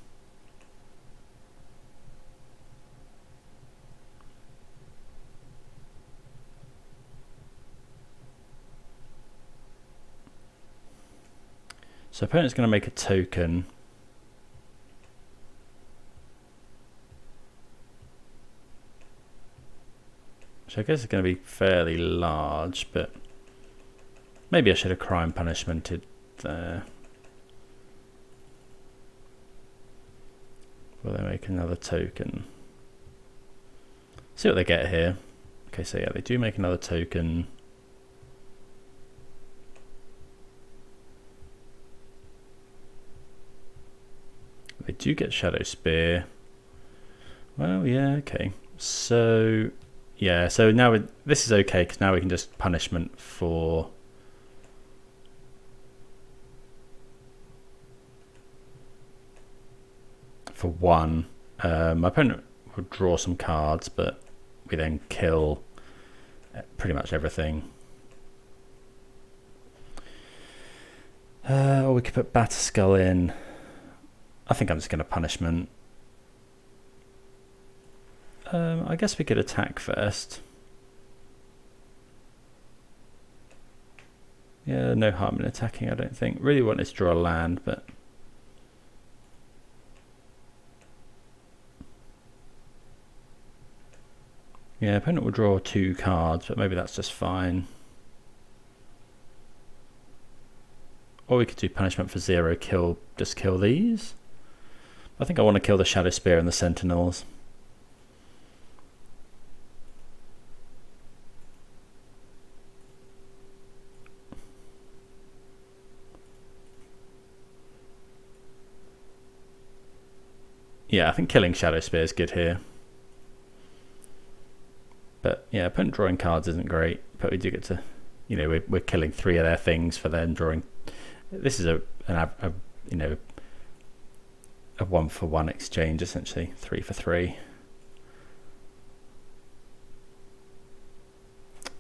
[SPEAKER 1] So opponent's going to make a token. Which I guess is going to be fairly large, but Maybe I should have crime punishmented there. Will they make another token? See what they get here. Okay, so yeah, they do make another token. They do get Shadow Spear. Well, yeah, okay. So, yeah, so now this is okay, because now we can just punishment for... one. My opponent would draw some cards, but we then kill pretty much everything. Or we could put Batterskull in. I think I'm just going to punishment. I guess we could attack first. Yeah, no harm in attacking, I don't think. Really wanted to draw a land, but... yeah, opponent will draw 2 cards, but maybe that's just fine. Or we could do punishment for 0, just kill these. I think I want to kill the Shadow Spear and the Sentinels. Yeah, I think killing Shadow Spear is good here. But yeah, opponent drawing cards isn't great, but we do get to, you know, we're killing 3 of their things for them drawing. This is a 1-for-1 exchange, essentially 3 for 3.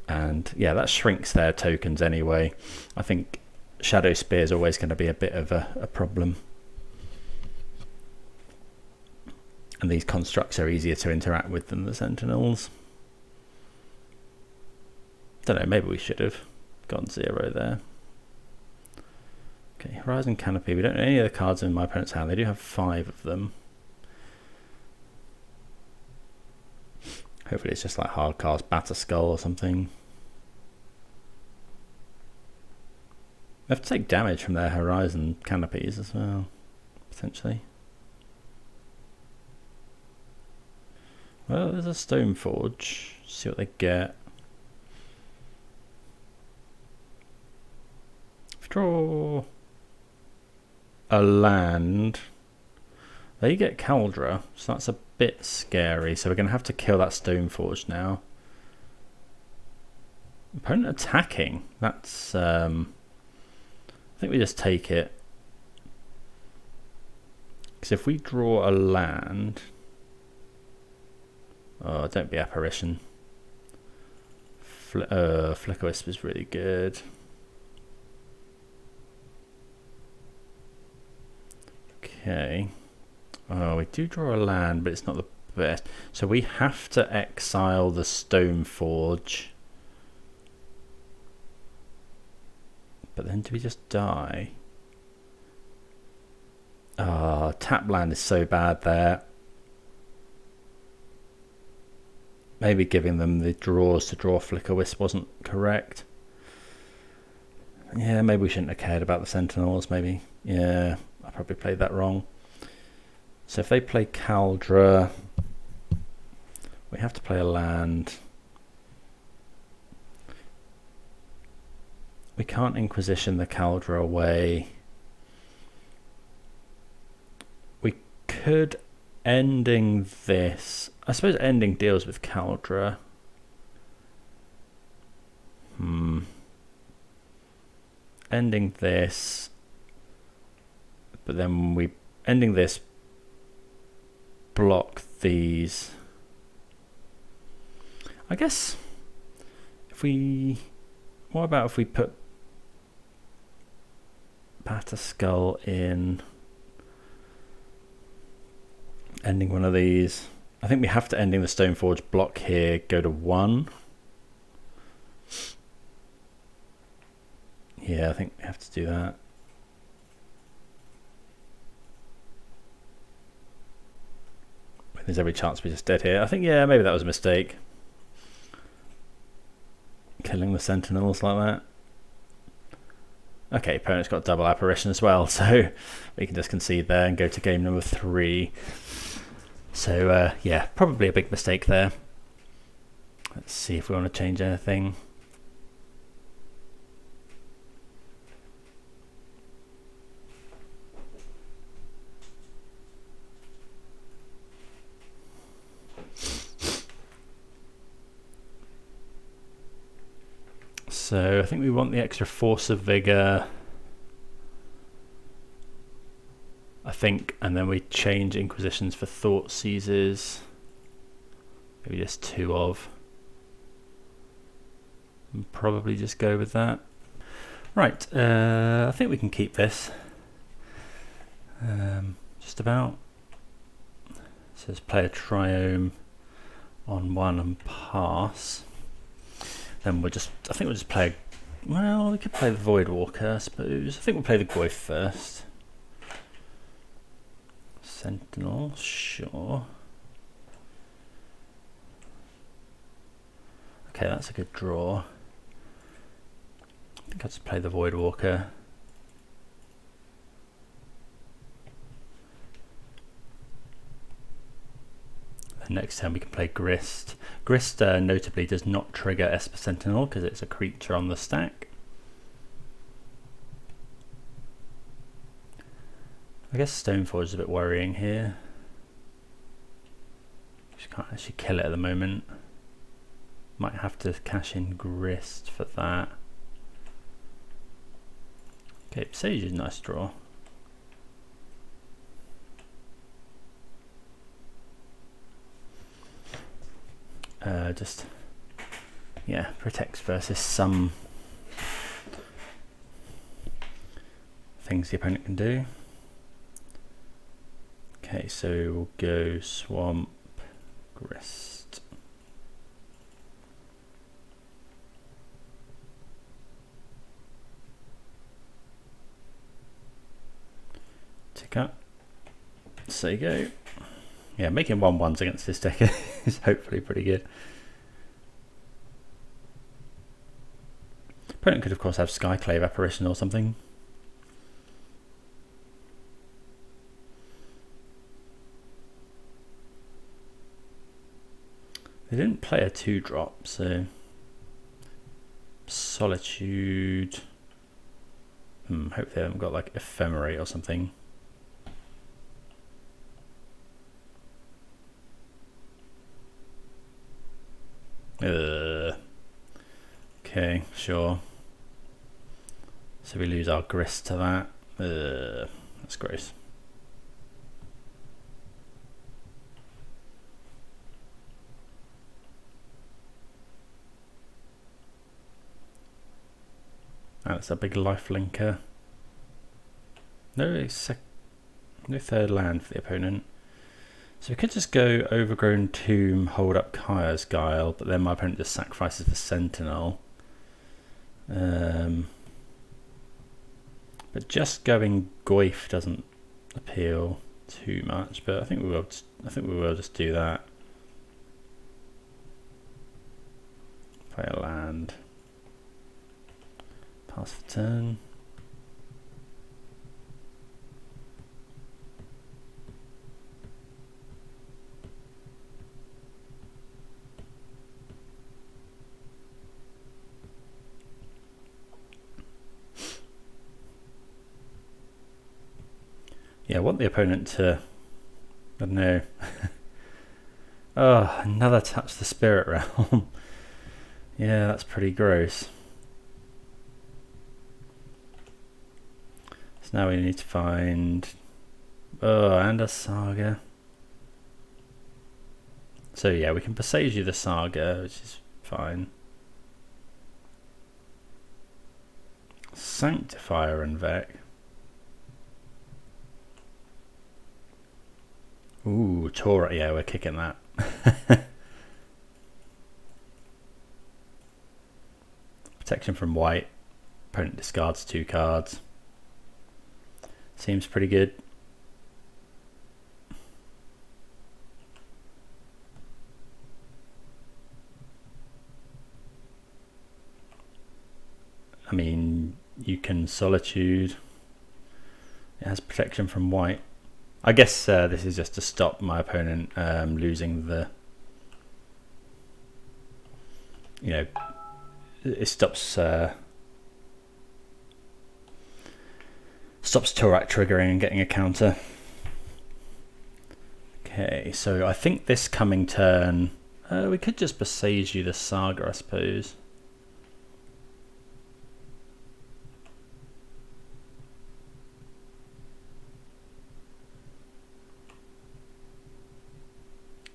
[SPEAKER 1] And yeah, that shrinks their tokens anyway. I think Shadow Spear is always going to be a bit of a problem. And these constructs are easier to interact with than the Sentinels. Don't know, maybe we should have gone 0 there. Okay, Horizon Canopy. We don't know any of the cards in my opponent's hand. They do have 5 of them. Hopefully it's just like hard cards, Batterskull or something. They have to take damage from their Horizon Canopies as well, potentially. Well, there's a Stoneforge. See what they get. Draw a land. They get Caldra, so that's a bit scary. So we're going to have to kill that Stoneforge now. Opponent attacking. That's I think we just take it. Because if we draw a land... oh, don't be Apparition. Flicker Wisp is really good. Okay. Oh, we do draw a land, but it's not the best. So we have to exile the Stoneforge. But then do we just die? Oh, tap land is so bad there. Maybe giving them the draws to draw Flicker Wisp wasn't correct. Yeah, maybe we shouldn't have cared about the Sentinels, maybe. Yeah, I probably played that wrong. So if they play Caldra, we have to play a land. We can't Inquisition the Caldra away. We could ending this. I suppose ending deals with Caldra. Ending this. But then we ending this block these. I guess if we, what about if we put Batterskull in, ending one of these. I think we have to ending the Stoneforge block here, go to 1. Yeah, I think we have to do that. There's every chance we're just dead here. I think, yeah, maybe that was a mistake. Killing the Sentinels like that. Okay, opponent's got double apparition as well, so we can just concede there and go to game number 3. So yeah, probably a big mistake there. Let's see if we want to change anything. So I think we want the extra force of vigor, I think, and then we change inquisitions for thought seizes. Maybe just 2 of. And probably just go with that. Right, I think we can keep this. Just about. So let's play a triome on 1 and pass. Then we'll just, I think we'll just play, well, we could play the Voidwalker, I suppose. I think we'll play the Goyf first. Sentinel, sure. Okay, that's a good draw. I think I'll just play the Voidwalker. Next turn we can play Grist. Grist notably does not trigger Esper Sentinel because it's a creature on the stack. I guess Stoneforge is a bit worrying here. Just can't actually kill it at the moment. Might have to cash in Grist for that. Okay, Sage is a nice draw. Just, yeah, protects versus some things the opponent can do. Okay, so we'll go Swamp, Grist. Tick up. So you go. Yeah, making 1/1s against this deck is hopefully pretty good. Opponent could of course have Skyclave Apparition or something. They didn't play a 2-drop, so Solitude. Hope they haven't got like Ephemerate or something. Okay, sure. So we lose our Grist to that. That's gross. That's a big life linker. No third land for the opponent. So we could just go Overgrown Tomb, hold up Kaya's Guile, but then my opponent just sacrifices the Sentinel. But just going Goyf doesn't appeal too much, but I think we will just do that. Play a land. Pass the turn. Yeah, I want the opponent to, I don't know. Oh, another Touch the Spirit Realm. Yeah, that's pretty gross. So now we need to find, oh, and a Saga. So yeah, we can Presage the Saga, which is fine. Sanctifier and Vec. Ooh, Torah, yeah, we're kicking that. Protection from white. Opponent discards 2 cards. Seems pretty good. I mean, you can Solitude. It has protection from white. I guess this is just to stop my opponent losing the, you know, it stops Torak triggering and getting a counter. Okay, so I think this coming turn, we could just Besiege you the Saga, I suppose.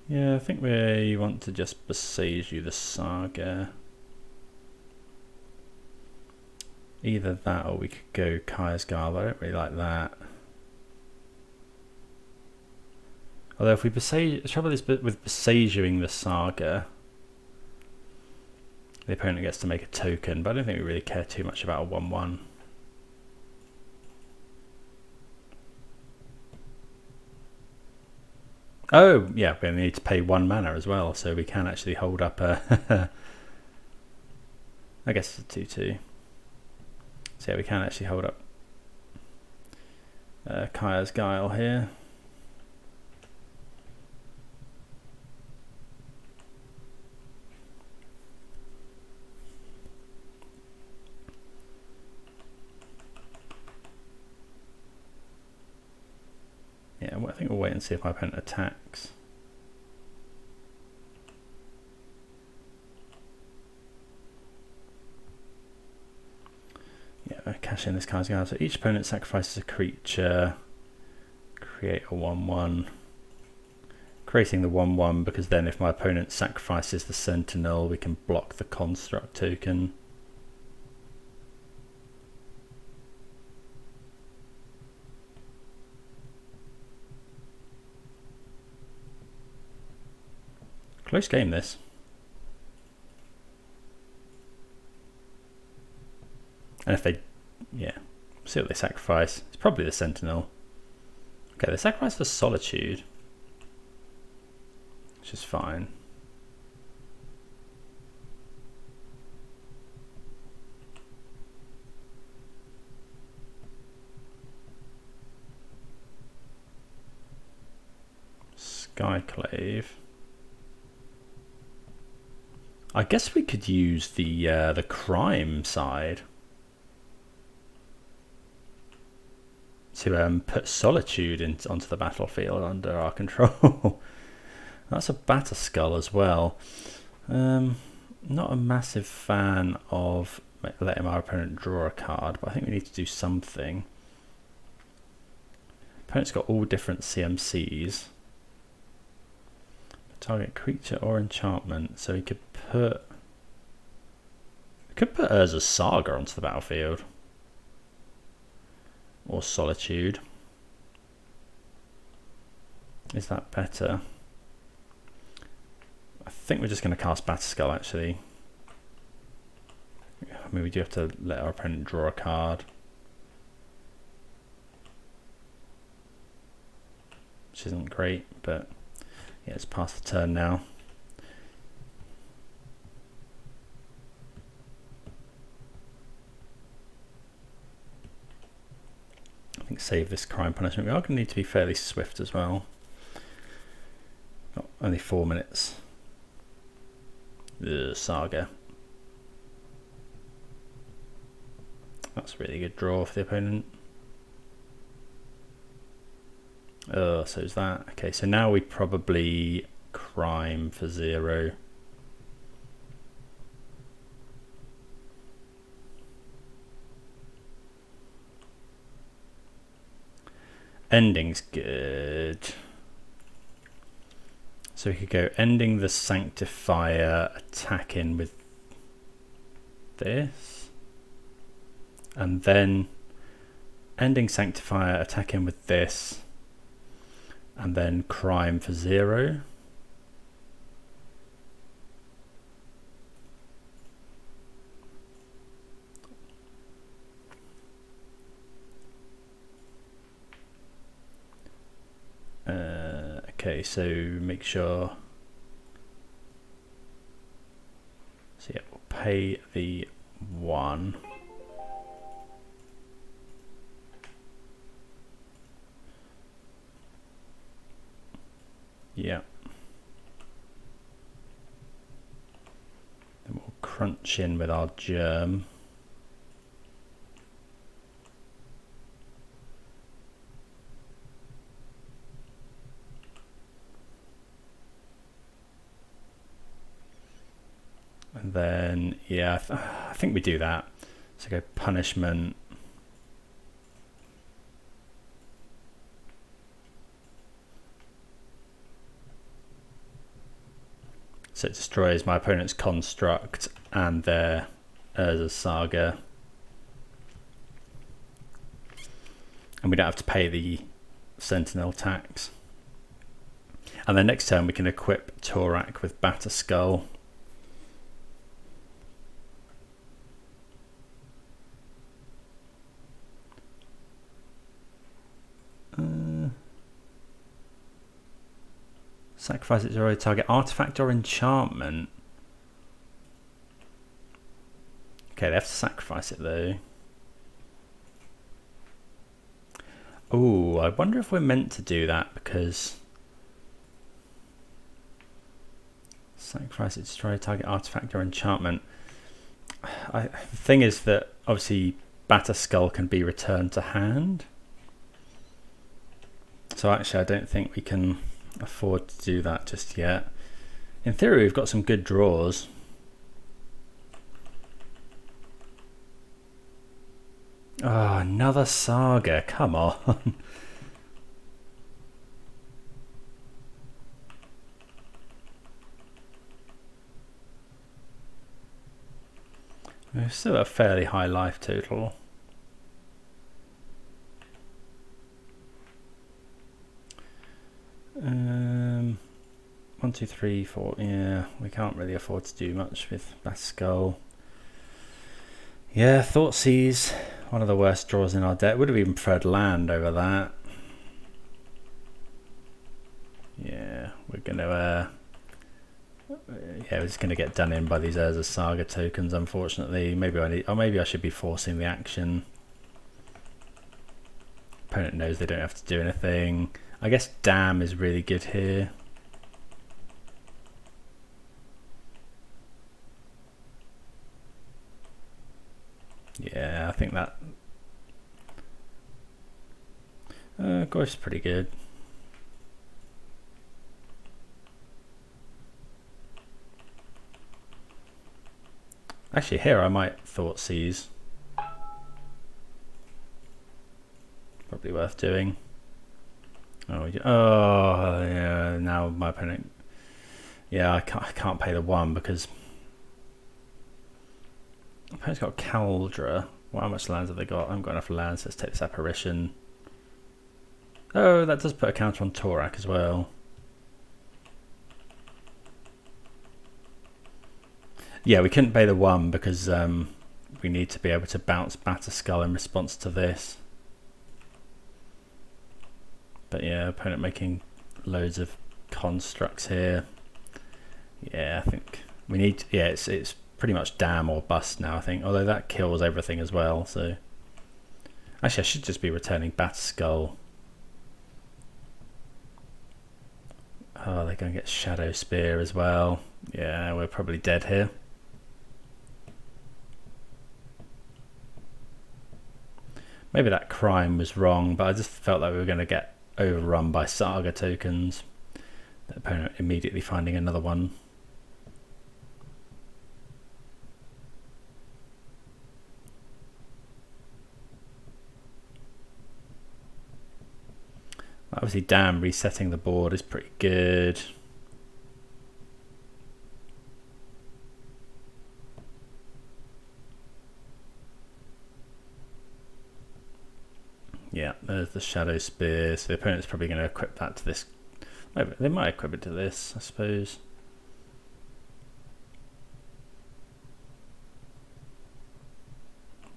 [SPEAKER 1] Yeah, I think we want to just Besiege you the Saga. Either that or we could go Kaya's Guile, but I don't really like that. Although if we Besiege, the trouble is with Besiegeing the Saga, the opponent gets to make a token, but I don't think we really care too much about a 1-1. Oh, yeah, we need to pay 1 mana as well, so we can actually hold up a... I guess it's a 2-2. So yeah, we can actually hold up Kaya's Guile here. Yeah, I think we'll wait and see if my opponent attacks. Yeah, cash in this Kaya's Guile. So each opponent sacrifices a creature, create a 1-1. Creating the 1-1 because then if my opponent sacrifices the Sentinel, we can block the construct token. Close game, this. And if they, yeah, see what they sacrifice. It's probably the Sentinel. Okay, they sacrifice the Solitude, which is fine. Skyclave. I guess we could use the crime side to put Solitude onto the battlefield under our control. That's a Batterskull as well. Not a massive fan of letting our opponent draw a card, but I think we need to do something. Opponent's got all different CMCs. Target creature or enchantment, so we could put Urza's Saga onto the battlefield. Or Solitude. Is that better? I think we're just going to cast Batterskull actually. I mean, we do have to let our opponent draw a card. Which isn't great, but yeah, it's past the turn now. I think save this crime punishment. We are going to need to be fairly swift as well. Oh, only 4 minutes. Ugh, Saga. That's a really good draw for the opponent. Oh, so is that. Okay, so now we probably crime for 0. Ending's good. So we could go ending the Sanctifier, attacking with this. And then ending Sanctifier, attacking with this. And then crime for 0. Okay, so make sure. So yeah, we'll pay the 1. Yeah. Then we'll crunch in with our germ. And then, yeah, I think we do that. So go punishment. So it destroys my opponent's construct and their Urza Saga. And we don't have to pay the Sentinel tax. And then next turn we can equip Torak with Batter Skull. Sacrifice it to zero target artifact or enchantment. Okay, they have to sacrifice it though. Oh, I wonder if we're meant to do that because sacrifice it to destroy target artifact or enchantment. The thing is that obviously Batter Skull can be returned to hand. So actually I don't think we can afford to do that just yet. In theory we've got some good draws. Oh, another Saga, come on. We've still a fairly high life total. One, two, three, four. Yeah, we can't really afford to do much with Batter Skull. Yeah, Thoughtseize, one of the worst draws in our deck. Would have even preferred land over that. Yeah, we're gonna. Yeah, we're just gonna get done in by these Urza Saga tokens. Unfortunately, maybe I need, or maybe I should be forcing the action. Opponent knows they don't have to do anything. I guess Damn is really good here. Yeah, I think that Goif's pretty good. Actually, here I might Thoughtseize. Probably worth doing. Oh yeah. Now my opponent. Yeah, I can't pay the one because my opponent's got Caldra. Well, how much lands have they got? I haven't got enough lands. Let's take this Apparition. Oh, that does put a counter on Torak as well. Yeah, we couldn't pay the one because we need to be able to bounce Batter Skull in response to this. But yeah, opponent making loads of constructs here. Yeah, I think we need. Yeah, it's pretty much Damn or bust now, I think. Although that kills everything as well. So actually, I should just be returning Batter Skull. Oh, they're going to get Shadow Spear as well. Yeah, we're probably dead here. Maybe that crime was wrong, but I just felt like we were going to get overrun by Saga tokens. The opponent immediately finding another one. Obviously, Damn resetting the board is pretty good. Yeah, there's the Shadow Spear. So the opponent's probably going to equip that to this. Maybe they might equip it to this, I suppose.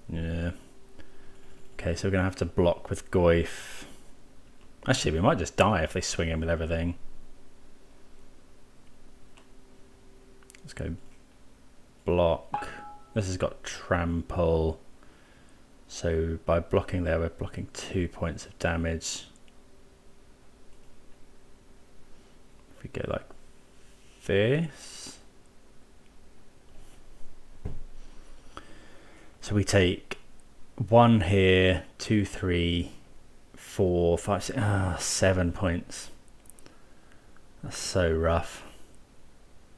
[SPEAKER 1] Yeah. Okay, so we're going to have to block with Goif. Actually, we might just die if they swing in with everything. Let's go block. This has got trample. So by blocking there, we're blocking 2 points of damage. Could go like this. So we take 1 here, 2, 3, 4, 5, 6, 7 points. That's so rough.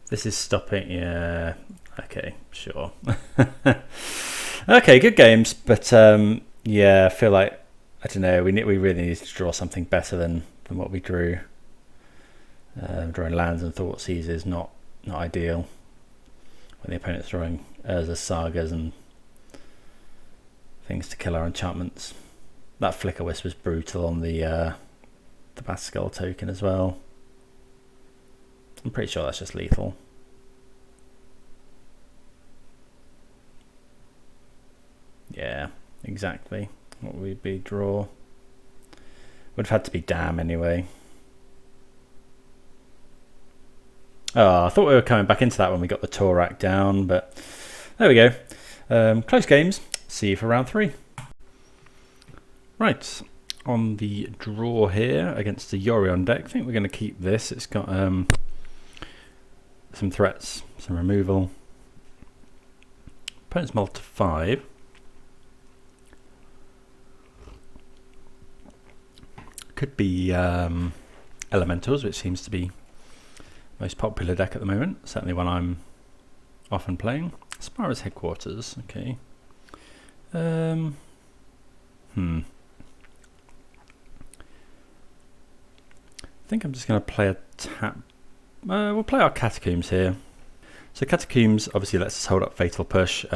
[SPEAKER 1] This is stopping, yeah, okay, sure. Okay, good games, but yeah, I feel like, I don't know, we really need to draw something better than what we drew. Drawing lands and Thoughtseize is not ideal when the opponent's drawing Urza Sagas and things to kill our enchantments. That Flicker Wisp was brutal on the Baskull token as well. I'm pretty sure that's just lethal. Yeah, exactly. What would be draw? Would have had to be Dam anyway. Oh, I thought we were coming back into that when we got the Torak down, but there we go. Close games. See you for round 3. Right, on the draw here against the Yorion deck, I think we're going to keep this. It's got some threats, some removal. Opponent's mulled to 5. Could be Elementals, which seems to be most popular deck at the moment. Certainly one I'm often playing. Spyro's Headquarters, okay. I think I'm just going to play a tap. We'll play our Catacombs here. So Catacombs obviously lets us hold up Fatal Push,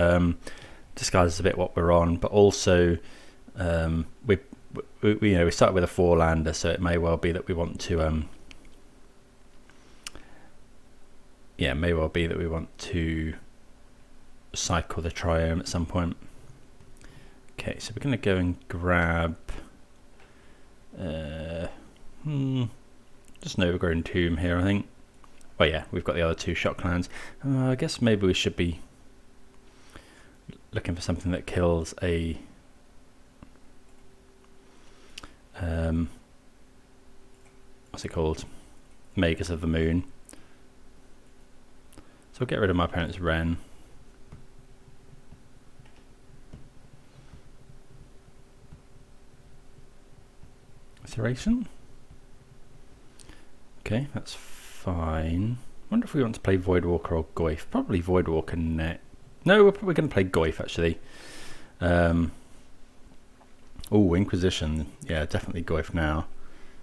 [SPEAKER 1] disguises a bit what we're on, but also we start with a 4-lander, so it may well be that we want to cycle the Triome at some point. Okay, so we're going to go and grab just an Overgrown Tomb here, I think. Well, yeah, we've got the other 2 Shock Lands. I guess maybe we should be looking for something that kills a what's it called? Magus of the Moon. So I'll get rid of my opponent's Wrenn. Iteration. Okay, that's fine. Wonder if we want to play Voidwalker or Goyf. Probably Voidwalker net. No, we're probably going to play Goyf actually. Oh, Inquisition. Yeah, definitely Goyf now.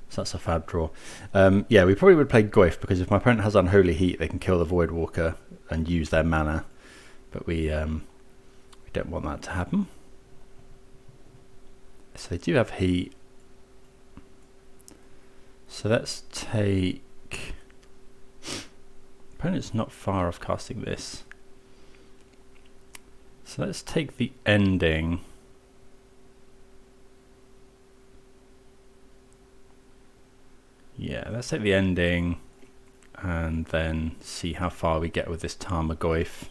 [SPEAKER 1] So that's a fab draw. Yeah, we probably would play Goyf because if my opponent has Unholy Heat, they can kill the Voidwalker and use their mana. But we don't want that to happen. So they do have Heat. So let's take... Opponent's not far off casting this. So let's take the Ending. Yeah, let's take the Ending and then see how far we get with this Tarmogoyf.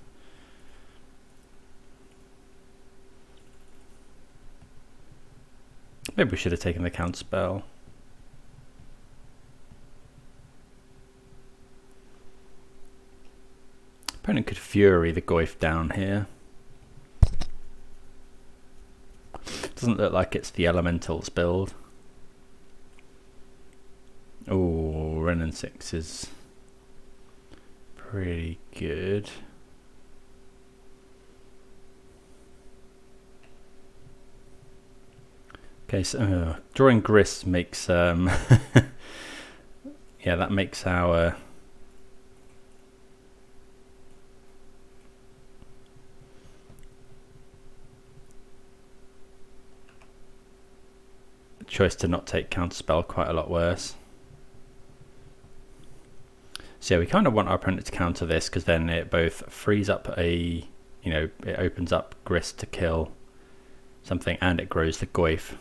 [SPEAKER 1] Maybe we should have taken the Counterspell. Opponent could Fury the Goyf down here. Doesn't look like it's the Elementals build. Oh, Wrenn and 6 is pretty good. Okay, so drawing Grist makes yeah, that makes our choice to not take Counterspell quite a lot worse. So yeah, we kind of want our opponent to counter this because then it both frees up it opens up Grist to kill something and it grows the Goyf.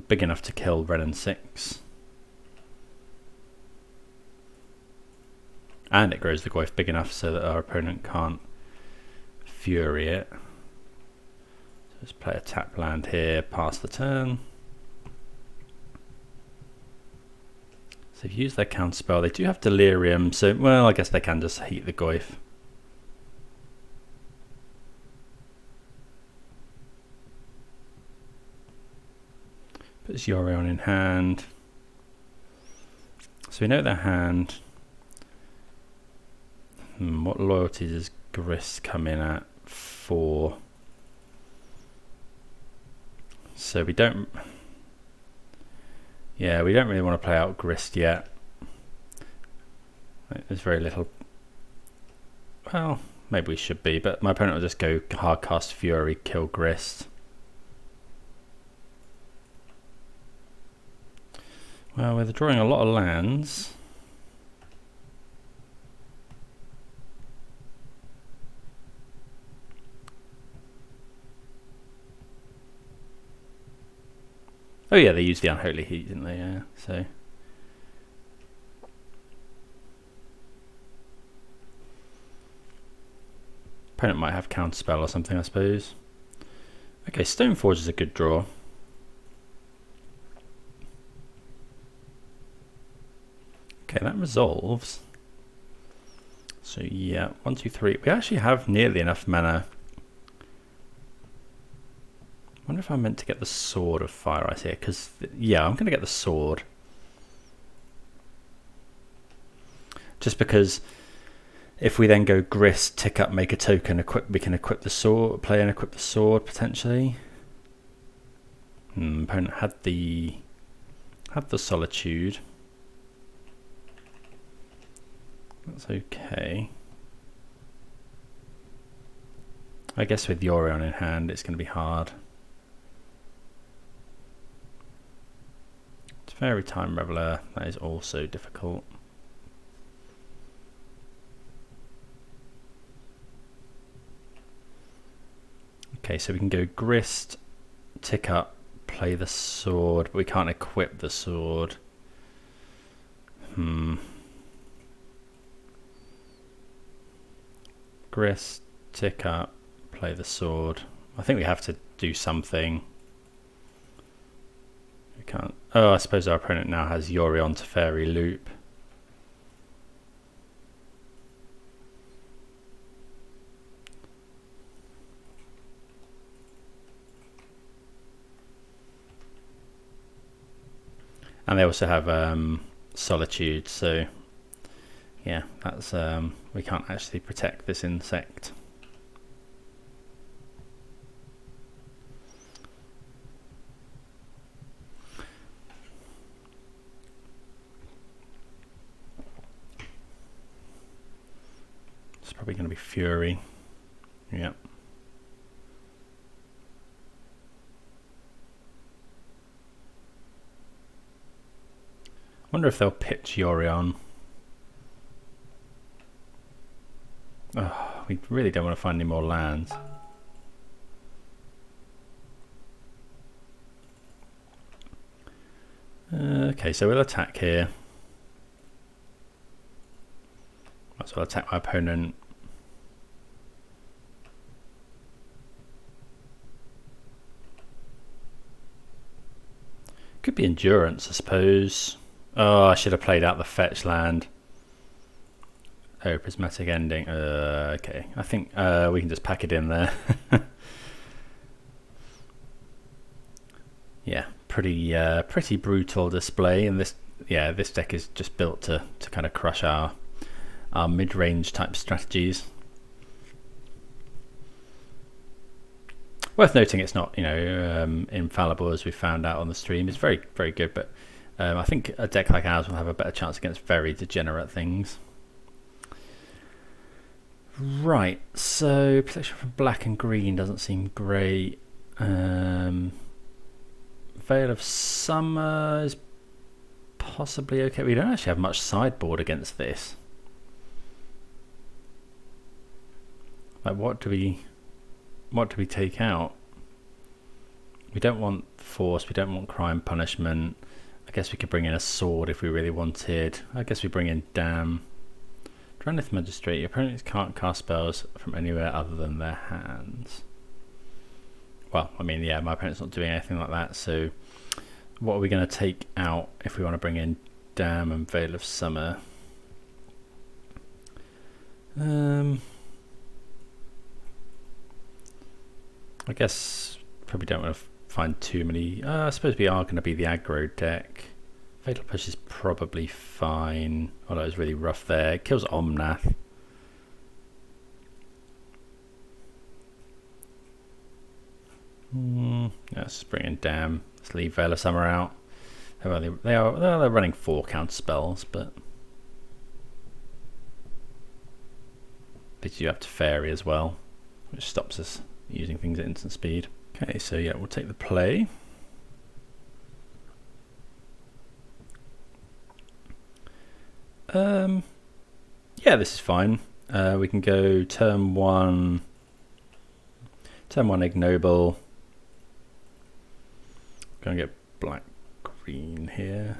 [SPEAKER 1] Big enough to kill Wrenn and 6. And it grows the Goyf big enough so that our opponent can't Fury it. Let's play a tap land here, pass the turn. So they've used their counterspell. They do have Delirium, so, well, I guess they can just heat the Goyf. Puts Yorion in hand. So we know their hand. What loyalties does Grist come in at? 4. So we don't... Yeah, we don't really want to play out Grist yet. There's very little... Well, maybe we should be, but my opponent will just go hard cast Fury, kill Grist. Well, we're drawing a lot of lands. Oh yeah, they used the Unholy Heat, didn't they? Yeah, so... Opponent might have Counterspell or something, I suppose. Okay, Stoneforge is a good draw. Okay, that resolves. So yeah, 1, 2, 3. We actually have nearly enough mana. I wonder if I meant to get the Sword of Fire Ice here, because, yeah, I'm going to get the Sword. Just because if we then go Grist, tick up, make a token, equip, we can equip the Sword, play and equip the Sword, potentially. Opponent had the Solitude. That's okay. I guess with Yorion in hand, it's going to be hard. Fairy Time Reveler, that is also difficult. Okay, so we can go Grist, tick up, play the Sword, but we can't equip the Sword. Grist, tick up, play the Sword. I think we have to do something. We can't. Oh, I suppose our opponent now has Yorion to Fairy Loop. And they also have Solitude, so yeah, that's we can't actually protect this insect. It's probably going to be Fury. Yeah. Wonder if they'll pitch Yorion. Oh, we really don't want to find any more lands. Okay, so we'll attack here. Might as well attack my opponent. Could be Endurance, I suppose. Oh, I should have played out the fetch land. Oh, Prismatic Ending. Okay, I think we can just pack it in there. Yeah, pretty brutal display. And this deck is just built to kind of crush our mid-range type strategies. Worth noting, it's not infallible, as we found out on the stream. It's very, very good, but I think a deck like ours will have a better chance against very degenerate things. Right, so protection from black and green doesn't seem great. Veil of Summer is possibly okay. We don't actually have much sideboard against this. Like, what do we take out? We don't want Force, we don't want Crime Punishment. I guess we could bring in a Sword if we really wanted. I guess we bring in Damn. Drannith Magistrate. Your opponents can't cast spells from anywhere other than their hands. Well, I mean, yeah, my opponent's not doing anything like that, so what are we going to take out if we want to bring in Dam and Veil of Summer. I guess probably don't want to find too many. I suppose we are going to be the aggro deck. Fatal Push is probably fine, although it's really rough there. It kills Omnath. Let's bring in Dam. Let's leave Veil of Summer out. They're running 4 counter spells, but you have to Fairy as well, which stops us using things at instant speed. Okay, so yeah, we'll take the play. Yeah, this is fine. We can go turn 1 Ignoble. Gonna get black green here.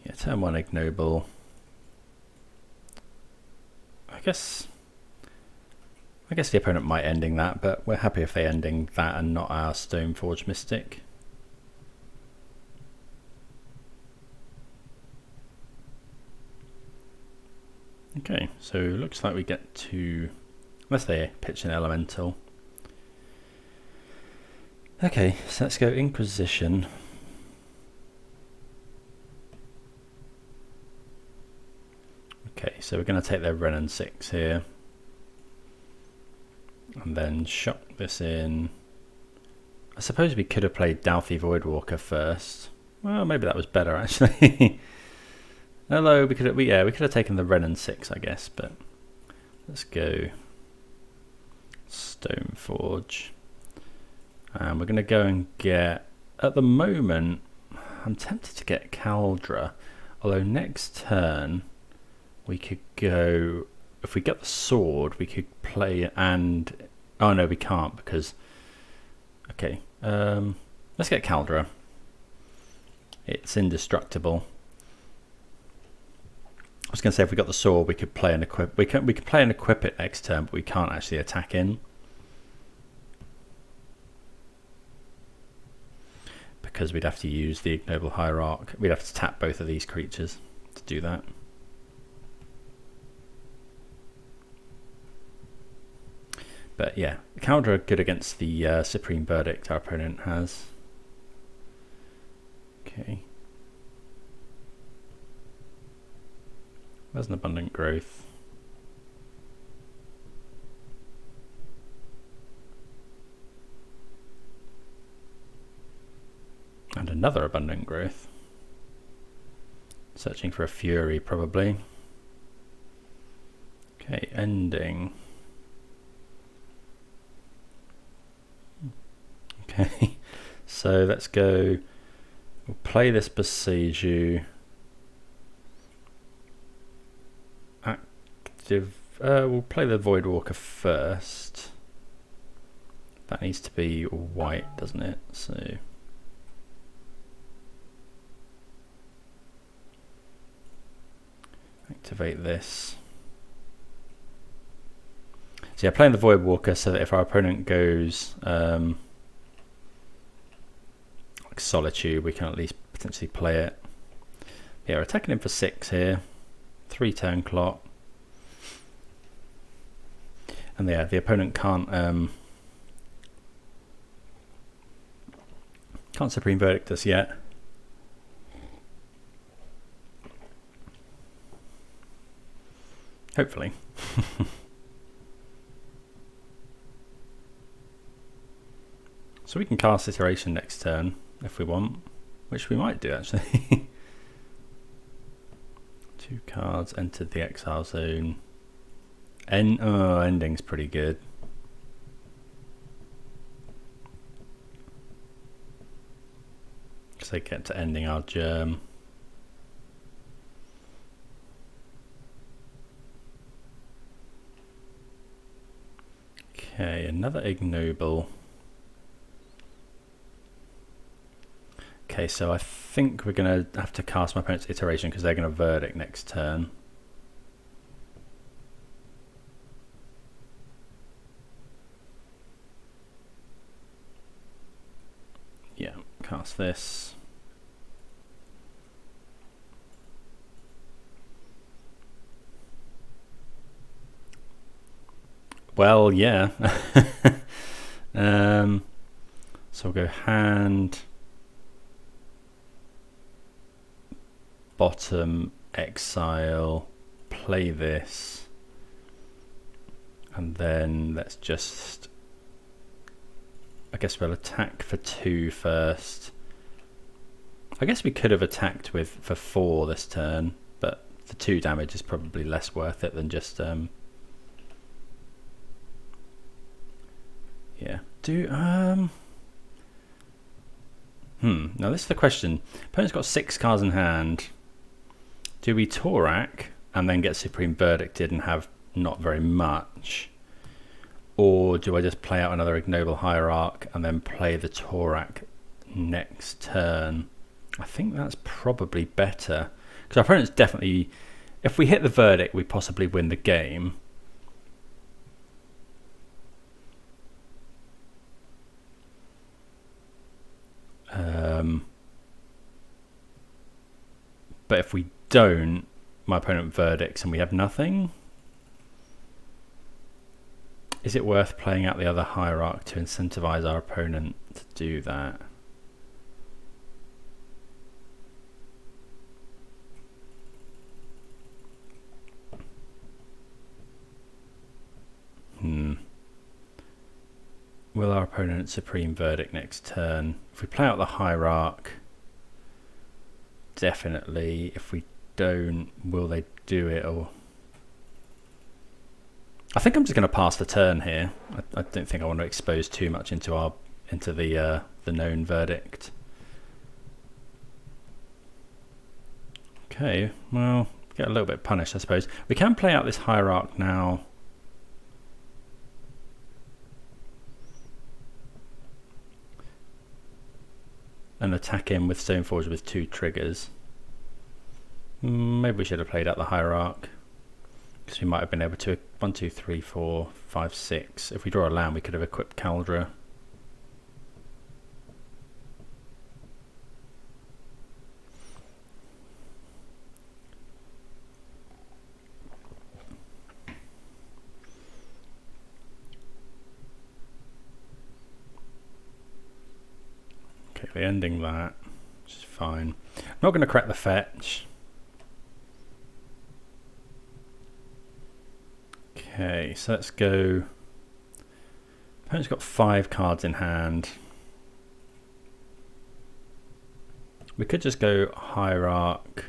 [SPEAKER 1] Yeah, turn 1 Ignoble. I guess the opponent might ending that, but we're happy if they ending that and not our Stoneforge Mystic. Okay, so looks like we get to, unless they pitch an elemental. Okay, so let's go Inquisition. Okay, so we're going to take their Wrenn and 6 here. And then shock this in. I suppose we could have played Douthie Voidwalker first. Well, maybe that was better actually. Although we could have taken the Wrenn and 6, I guess, but let's go Stoneforge. And we're going to go and get, at the moment, I'm tempted to get Caldra, although next turn we could go, if we get the sword, we could play and, oh no, we can't because, okay, let's get Caldra. It's indestructible. I was going to say if we got the sword, we could play and equip. We could play and equip it next turn, but we can't actually attack in because we'd have to use the Ignoble Hierarch. We'd have to tap both of these creatures to do that. But yeah, Caldra are good against the Supreme Verdict our opponent has. Okay. There's an Abundant Growth. And another Abundant Growth. Searching for a Fury, probably. Okay, ending. Okay, so let's go. We'll play this Boseiju. We'll play the Voidwalker first. That needs to be white, doesn't it? So activate this. So yeah, playing the Voidwalker so that if our opponent goes like Solitude, we can at least potentially play it. Yeah, we're attacking him for 6 here. 3 turn clock. And yeah, the opponent can't Supreme Verdict us yet. Hopefully. So we can cast Iteration next turn if we want, which we might do actually. 2 cards entered the exile zone. Ending's pretty good. Because they get to ending our germ. Okay, another Ignoble. Okay, so I think we're going to have to cast my opponent's Iteration because they're going to Verdict next turn. Yeah. cast this. Well, yeah. So we'll go hand, bottom, exile, play this, and then let's just, I guess we'll attack for 2 first. I guess we could have attacked for 4 this turn, but the 2 damage is probably less worth it than just yeah. Now this is the question. Opponent's got 6 cards in hand. Do we Torak and then get Supreme Verdicted and have not very much? Or do I just play out another Ignoble Hierarch and then play the Torak next turn? I think that's probably better. Because our opponent's definitely... If we hit the Verdict, we possibly win the game. But if we don't, my opponent verdicts and we have nothing. Is it worth playing out the other Hierarch to incentivize our opponent to do that? Will our opponent Supreme Verdict next turn? If we play out the Hierarch, definitely. If we don't, will they do it? Or I think I'm just going to pass the turn here. I don't think I want to expose too much into the known verdict. Okay, well, get a little bit punished, I suppose. We can play out this Hierarch now. And attack him with Stoneforge with 2 triggers. Maybe we should have played out the Hierarch, because we might have been able to 1, 2, 3, 4, 5, 6. If we draw a land, we could have equipped Caldra. Okay, we're ending that, which is fine. I'm not going to crack the fetch. Okay, so let's go. Opponent's got 5 cards in hand. We could just go Hierarch,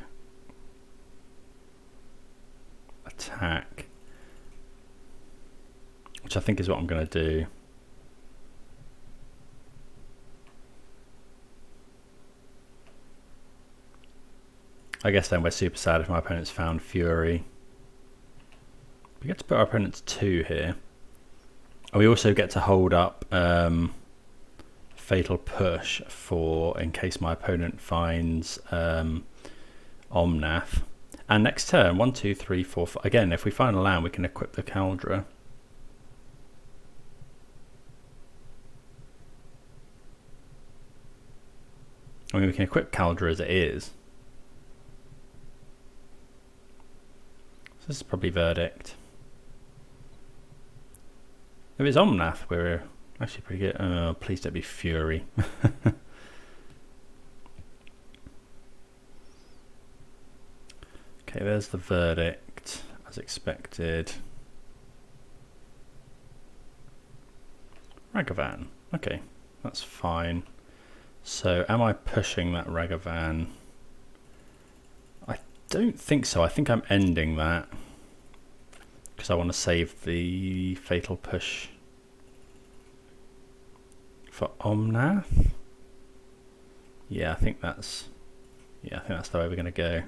[SPEAKER 1] attack, which I think is what I'm going to do. I guess then we're super sad if my opponent's found Fury. We get to put our opponent's 2 here. And we also get to hold up Fatal Push for in case my opponent finds Omnath. And next turn, 1, 2, 3, 4, 5. Again, if we find a land, we can equip the Caldra. I mean, we can equip Caldra as it is. This is probably Verdict. If it's Omnath, we're actually pretty good. Oh, please don't be Fury. Okay, there's the Verdict, as expected. Ragavan. Okay, that's fine. So, am I pushing that Ragavan? Don't think so. I think I'm ending that because I want to save the Fatal Push for Omnath. Yeah, I think that's the way we're going to go.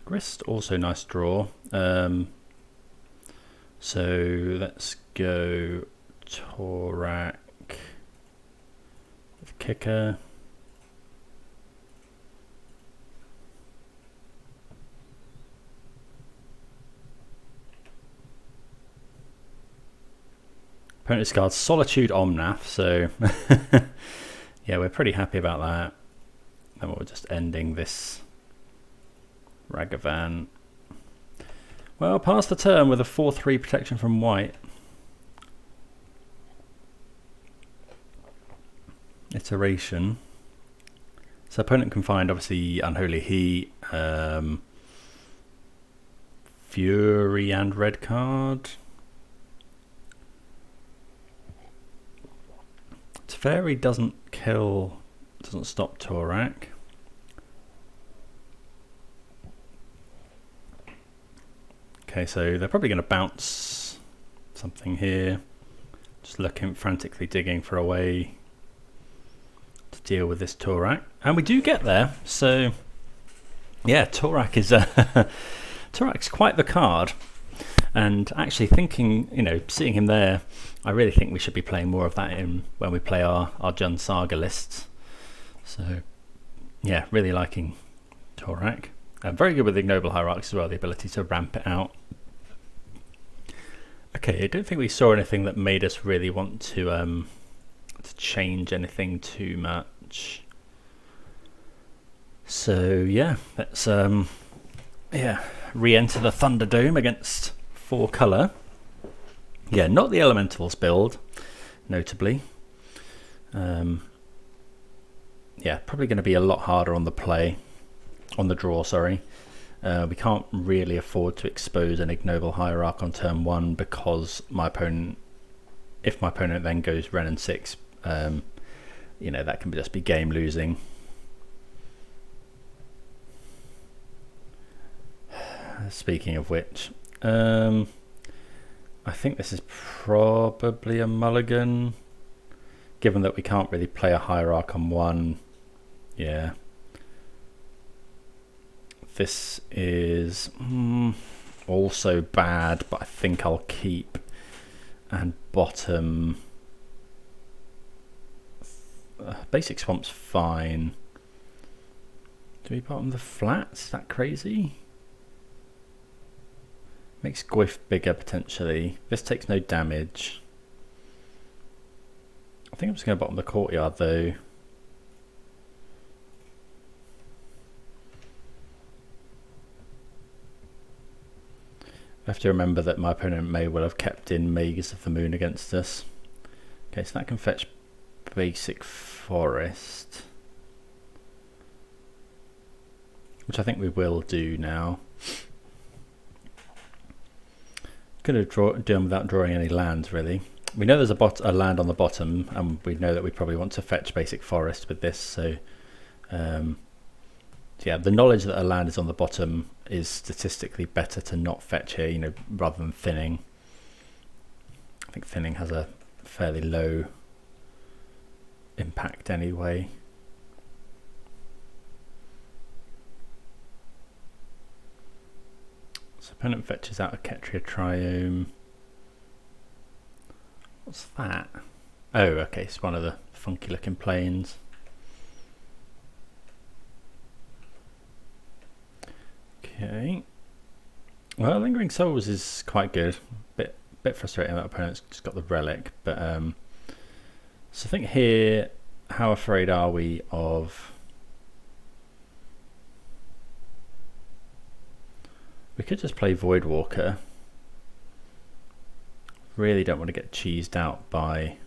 [SPEAKER 1] Grist, also nice draw. So let's go Torak with Kicker. Opponent discards Solitude Omnath, so yeah, we're pretty happy about that. And we're just ending this Ragavan. Well, pass the turn with a 4/3 protection from white. Iteration. So opponent can find obviously Unholy Heat, Fury and red card. Teferi doesn't stop Torak. Okay, so they're probably going to bounce something here. Just looking, frantically digging for a way to deal with this Torak. And we do get there. So, yeah, Torak is Torak's quite the card. And actually thinking, seeing him there, I really think we should be playing more of that in when we play our Jund Saga lists. So, yeah, really liking Torak. Very good with Ignoble Hierarchs as well, the ability to ramp it out. Okay, I don't think we saw anything that made us really want to change anything too much. So yeah, let's re-enter the Thunderdome against 4-color. Yeah, not the Elementals build, notably. Yeah, probably going to be a lot harder on the draw, sorry. We can't really afford to expose an Ignoble Hierarch on turn 1 because if my opponent then goes Wrenn and 6, that can just be game losing. Speaking of which, I think this is probably a mulligan, given that we can't really play a Hierarch on 1. Yeah. This is also bad, but I think I'll keep and bottom. Basic Swamp's fine. Do we bottom the flats? Is that crazy? Makes Gwyff bigger potentially. This takes no damage. I think I'm just going to bottom the Courtyard though. I have to remember that my opponent may well have kept in Mages of the Moon against us. Okay, so that can fetch Basic Forest, which I think we will do now. Going to do them without drawing any lands, really. We know there's a land on the bottom, and we know that we probably want to fetch Basic Forest with this. So, yeah, the knowledge that a land is on the bottom is statistically better to not fetch here, rather than thinning. I think thinning has a fairly low impact anyway. So opponent fetches out a Ketria Triome. What's that? Oh, okay, it's one of the funky looking planes. Okay. Well, Lingering Souls is quite good. Bit frustrating that opponent's just got the relic, but so I think here, how afraid are we of? We could just play Voidwalker. Really don't want to get cheesed out by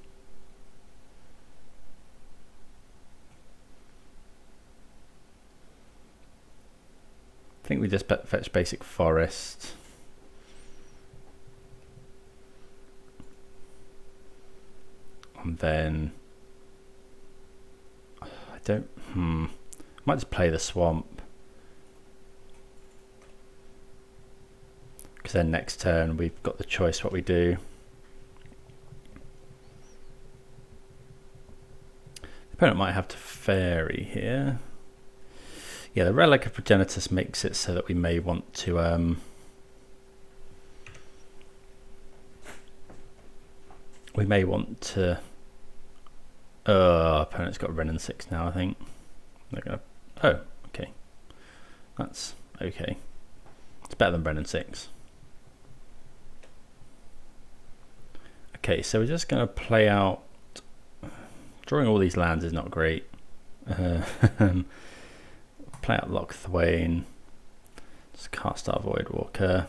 [SPEAKER 1] I think we just fetch Basic Forest. And then I don't might just play the Swamp, because then next turn we've got the choice what we do. The opponent might have to Fairy here. Yeah, the Relic of Progenitus makes it so that we may want to opponent's got Wrenn and 6 now, I think. They're gonna okay. That's okay. It's better than Wrenn and 6. Okay, so we're just going to play out. Drawing all these lands is not great. Play out Loch Thwain. Just cast our Voidwalker.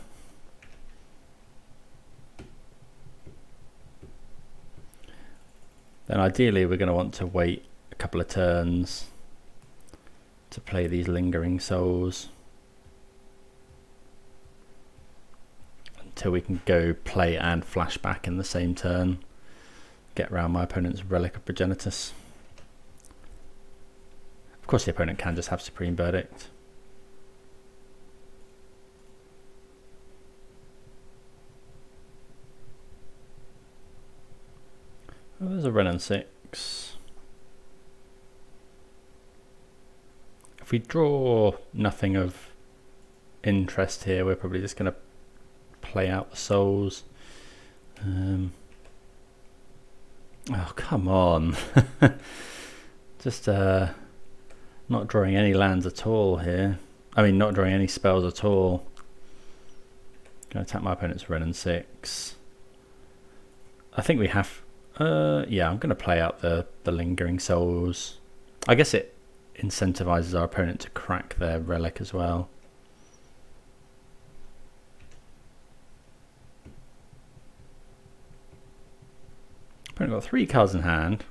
[SPEAKER 1] Then ideally we're going to want to wait a couple of turns to play these Lingering Souls until we can go play and flashback in the same turn. Get around my opponent's Relic of Progenitus. Of course the opponent can just have Supreme Verdict. Oh, there's a Wrenn and 6. If we draw nothing of interest here, we're probably just going to play out the souls. Oh, come on. Just not drawing any lands at all here. I mean, not drawing any spells at all. Going to attack my opponent's Wrenn and 6. I think we have... yeah, I'm going to play out the Lingering Souls. I guess it incentivizes our opponent to crack their Relic as well. Opponent got 3 cards in hand.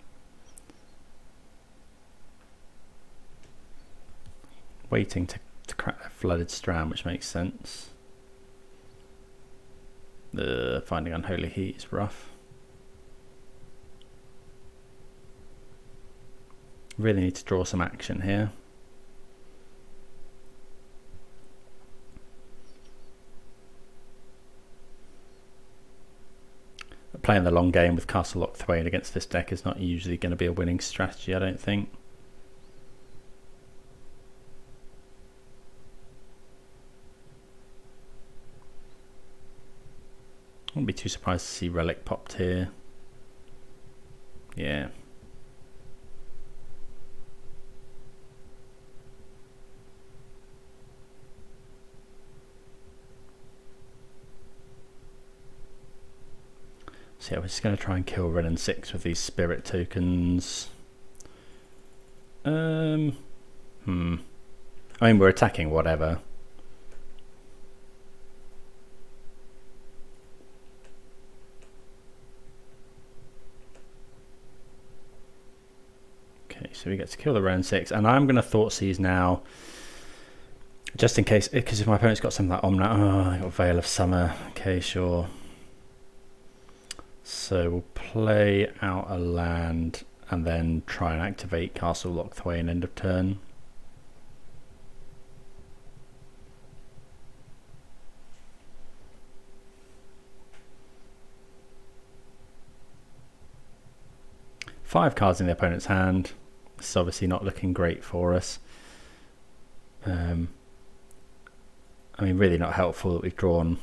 [SPEAKER 1] Waiting to crack their Flooded Strand, which makes sense. Finding Unholy Heat is rough. Really need to draw some action here. Playing the long game with Castle Loch Thwain against this deck is not usually going to be a winning strategy, I don't think. I wouldn't be too surprised to see Relic popped here. Yeah. So yeah, we're just going to try and kill Wrenn and 6 with these spirit tokens. I mean, we're attacking whatever. Okay, so we get to kill the Wrenn and 6, and I'm going to Thoughtseize now, just in case, because if my opponent's got something like Omnath, oh, I got Veil of Summer. Okay, sure. So we'll play out a land and then try and activate Castle Loch Thwain end of turn. Five cards in the opponent's hand. This is obviously not looking great for us. I mean, really not helpful that we've drawn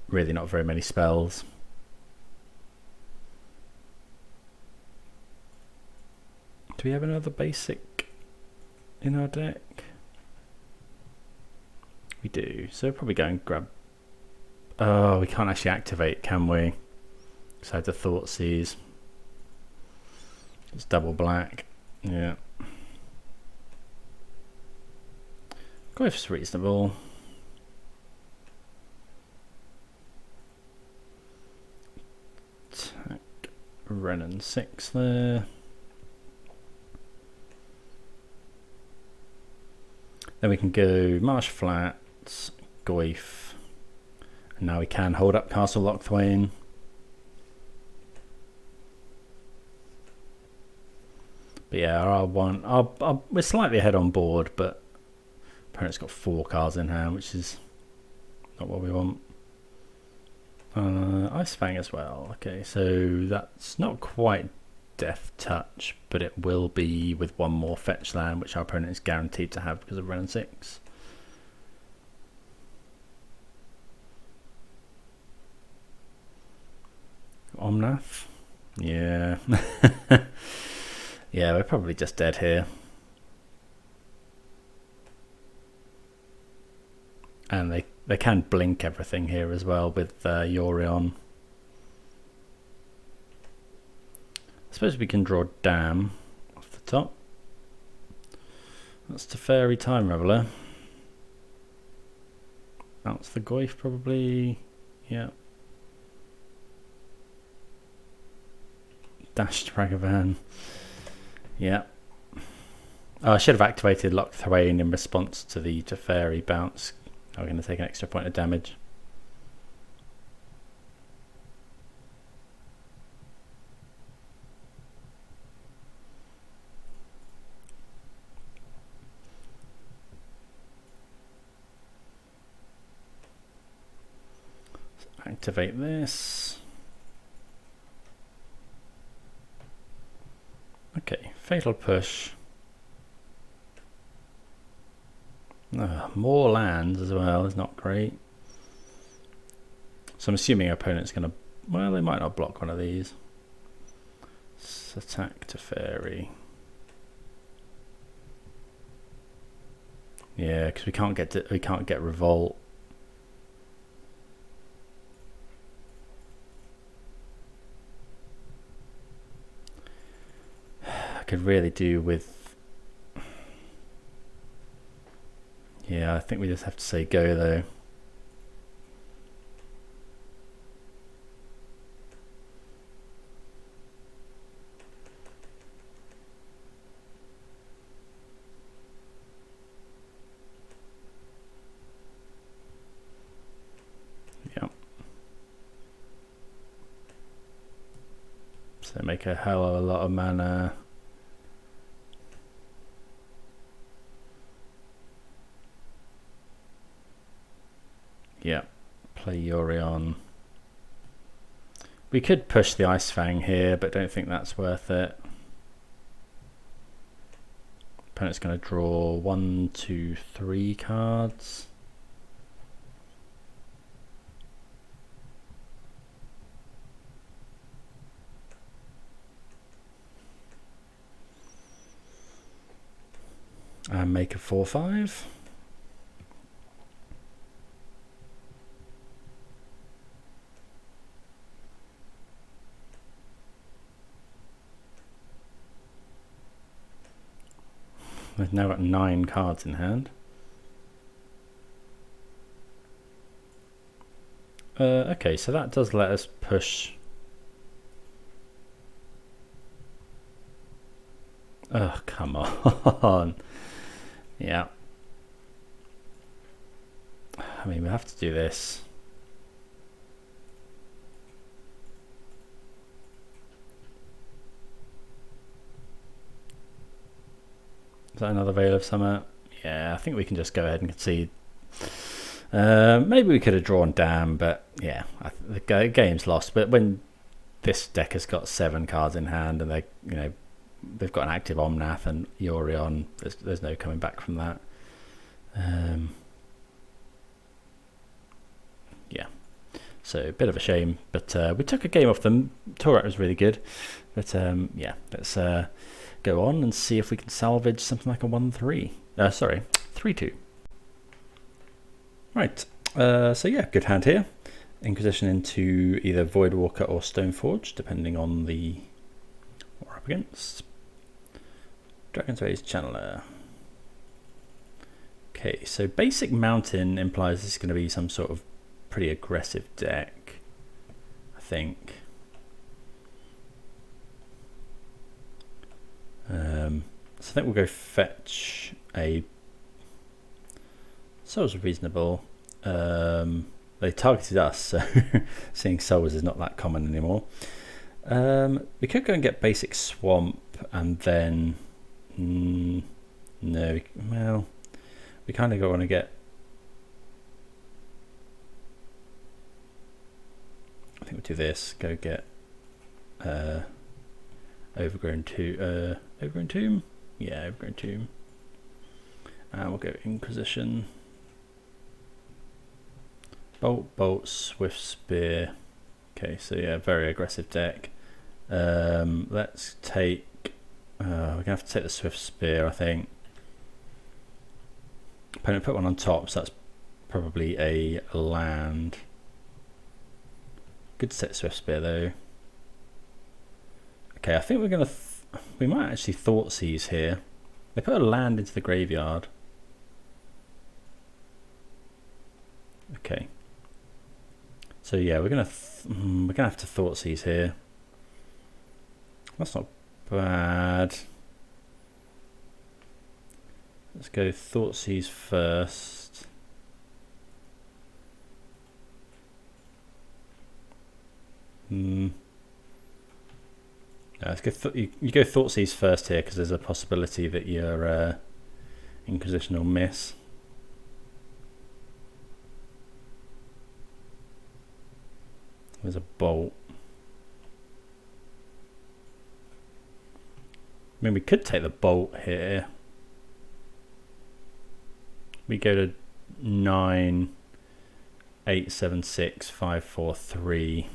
[SPEAKER 1] really not very many spells. Do we have another basic in our deck? We do, so we'll probably go and grab... Oh, we can't actually activate, can we? So I had to Thoughtseize. It's double black. Yeah. Glyph's reasonable. Attack Wrenn and 6 there. Then we can go Marsh Flats, Goyf, and now we can hold up Castle Loch Thwain. But yeah, we're slightly ahead on board, but opponent's got 4 cards in hand, which is not what we want. Ice Fang as well. Okay, so that's not quite Death Touch, but it will be with 1 more fetch land, which our opponent is guaranteed to have because of Wrenn and 6. Omnath? Yeah. Yeah, we're probably just dead here. And They can blink everything here as well with Yorion. I suppose we can draw Dam off the top. That's Teferi Time Reveler. Bounce the Goyf probably. Yeah. Dashed Ragavan. Yeah. Oh, I should have activated Lock Thwain in response to the Teferi bounce. I'm going to take an extra point of damage. Activate this. Okay, Fatal Push. More lands as well is not great. So I'm assuming our opponent's going to... Well, they might not block one of these. Let's attack Teferi. Yeah, because we can't get Revolt. I could really do with... Yeah, I think we just have to say go though. Yeah. So make a hell of a lot of mana. Yeah, play Yorion. We could push the Ice Fang here, but don't think that's worth it. Opponent's going to draw 1, 2, 3 cards. And make a 4/5. We've now got 9 cards in hand. Okay, so that does let us push. Oh, come on. Yeah. I mean, we have to do this. Is that another Veil of Summer? Yeah, I think we can just go ahead and concede. Maybe we could have drawn Dam, but yeah, the game's lost. But when this deck has got 7 cards in hand, and they've got an active Omnath and Yorion, there's no coming back from that. Yeah, so a bit of a shame, but we took a game off them. Torak was really good, but yeah, let's go on and see if we can salvage something like a 1-3. Sorry, 3-2. Right, so yeah, good hand here. Inquisition into either Voidwalker or Stoneforge, depending on the what we're up against. Dragon's Rage Channeler. Okay, so basic Mountain implies this is going to be some sort of pretty aggressive deck, I think. So I think we'll go fetch a Souls Reasonable. They targeted us, so seeing Souls is not that common anymore. We could go and get basic Swamp, and then no, well, we kind of want to get. I think we'll do this. Go get Overgrown Tomb. Yeah, Overgrown Tomb. And we'll go Inquisition. Bolt, Swift Spear. Okay, so yeah, very aggressive deck. Let's take. We're gonna have to take the Swift Spear, I think. Opponent put one on top, so that's probably a land. Good set Swift Spear though. Okay, I think we're gonna we might actually Thoughtseize here. They put a land into the graveyard. Okay. So yeah, we're gonna have to Thoughtseize here. That's not bad. Let's go Thoughtseize first. No, let's go. You go Thoughtseize first here because there's a possibility that your Inquisition will miss. There's a bolt. I mean, we could take the bolt here. We go to 9, 8, 7, 6, 5, 4, 3.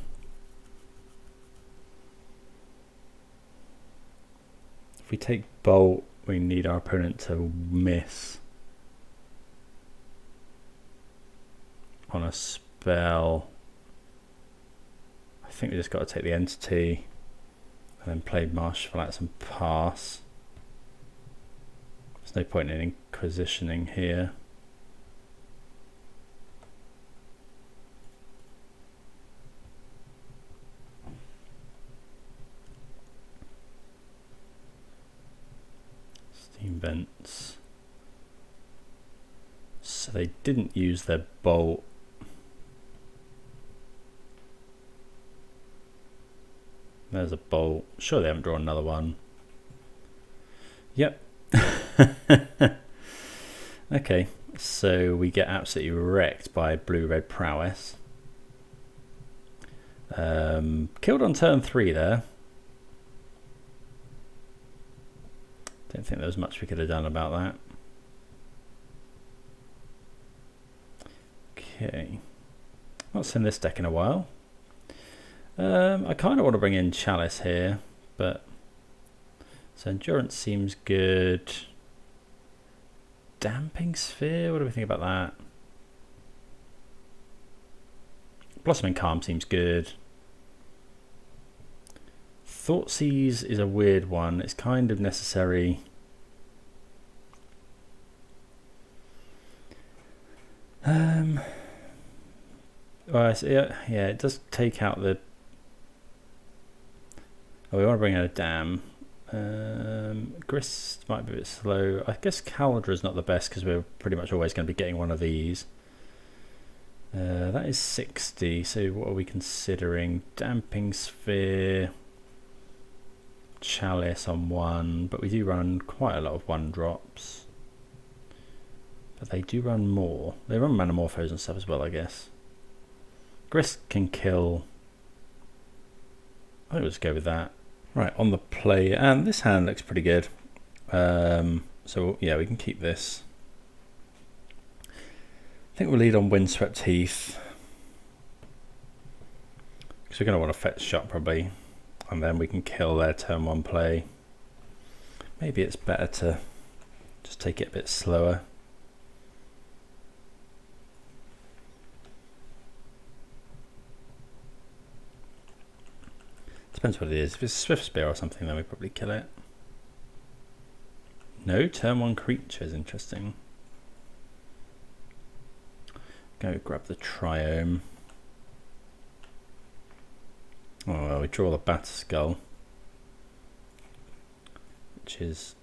[SPEAKER 1] If we take bolt, we need our opponent to miss on a spell. I think we just got to take the entity and then play Marsh Flats and pass. There's no point in Inquisitioning here. Steam Vents. So they didn't use their bolt. There's a bolt. Sure, they haven't drawn another one. Yep. Okay, so we get absolutely wrecked by blue-red prowess. Killed on turn 3 there. Don't think there was much we could have done about that. Okay. Not seen this deck in a while. I kind of want to bring in Chalice here, but so Endurance seems good. Damping Sphere, what do we think about that? Blossoming Calm seems good. Thoughtseize is a weird one. It's kind of necessary. Well, yeah, it does take out the. Oh, we want to bring out a dam. Grist might be a bit slow. I guess Caldra is not the best because we're pretty much always going to be getting one of these. That is 60. So what are we considering? Damping Sphere, Chalice on 1, but we do run quite a lot of 1-drops. But they do run more. They run Manamorphos and stuff as well, I guess. Grist can kill. I think we'll just go with that. Right, on the play, and this hand looks pretty good. So yeah, we can keep this. I think we'll lead on Windswept Heath. Because we're going to want to fetch shot probably. And then we can kill their turn 1 play. Maybe it's better to just take it a bit slower. Depends what it is. If it's a Swift Spear or something, then we probably kill it. No, turn 1 creatures, interesting. Go grab the Triome. Oh, well, we draw the Batterskull, which is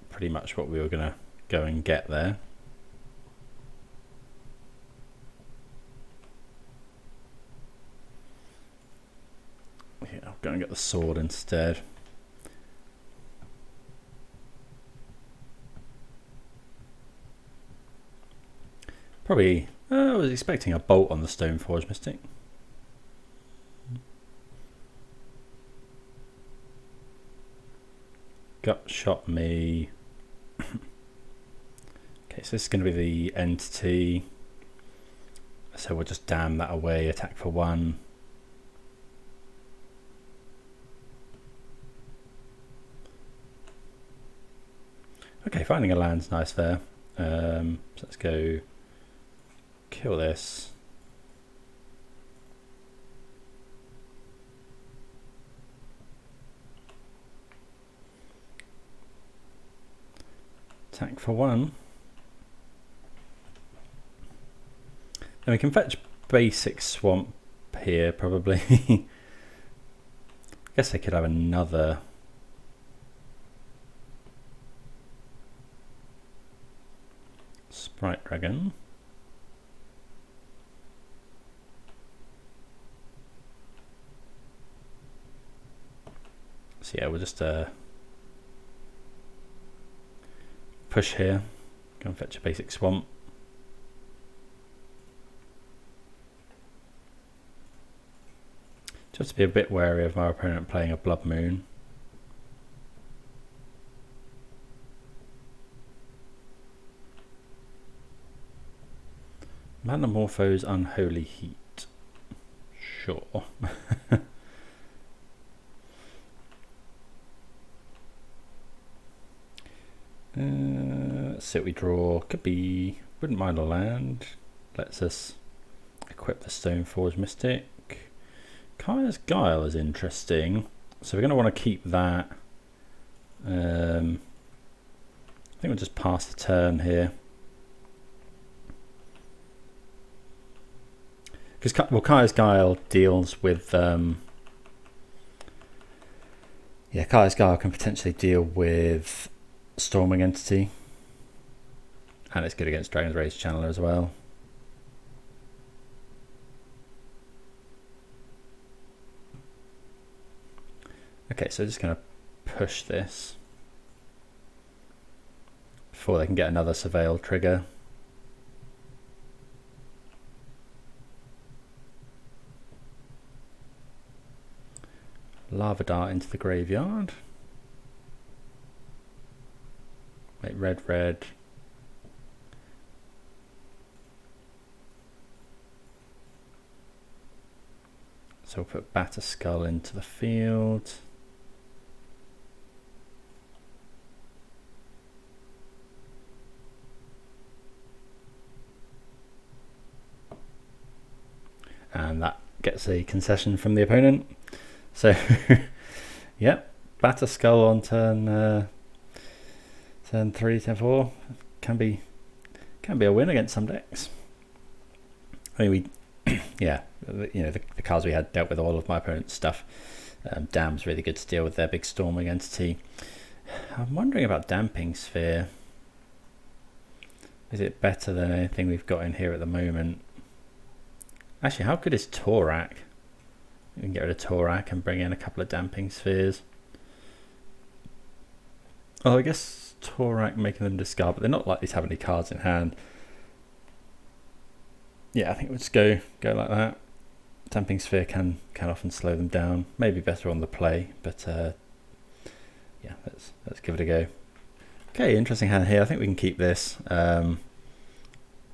[SPEAKER 1] pretty much what we were going to go and get there. Yeah, I'll go and get the sword instead. Probably, I was expecting a bolt on the Stoneforge Mystic. Gut shot me. Okay, so this is going to be the entity. So we'll just dam that away, attack for 1. Okay, finding a land's nice there. So let's go kill this. Attack for 1. And we can fetch basic swamp here probably. I guess I could have another. Sprite Dragon. So yeah, we'll just push here, go and fetch a basic swamp. Just to be a bit wary of our opponent playing a Blood Moon. Metamorpho's Unholy Heat. Sure. Let's see what we draw. Could be, wouldn't mind a land. Lets us equip the Stoneforge Mystic. Kaya's Guile is interesting. So we're going to want to keep that. I think we'll just pass the turn here. Because well, Kaya's Guile deals with yeah, Kaya's Guile can potentially deal with Storming Entity, and it's good against Dragon's Rage Channeler as well. Okay, so just going to push this before they can get another Surveil trigger. Lava Dart into the graveyard. Make red, red. So we'll put Batter Skull into the field. And that gets a concession from the opponent. So, yep, Batter Skull on turn 3, turn 4 can be a win against some decks. I mean, yeah, you know, the cards we had dealt with all of my opponent's stuff. Dam's really good to deal with their big Storming Entity. I'm wondering about Damping Sphere. Is it better than anything we've got in here at the moment? Actually, how good is Torak? We can get rid of Torak and bring in a couple of Damping Spheres. Oh, I guess Torak making them discard, but they're not likely to have any cards in hand. Yeah, I think we'll just go like that. Damping Sphere can often slow them down. Maybe better on the play, but yeah, let's give it a go. Okay, interesting hand here. I think we can keep this. The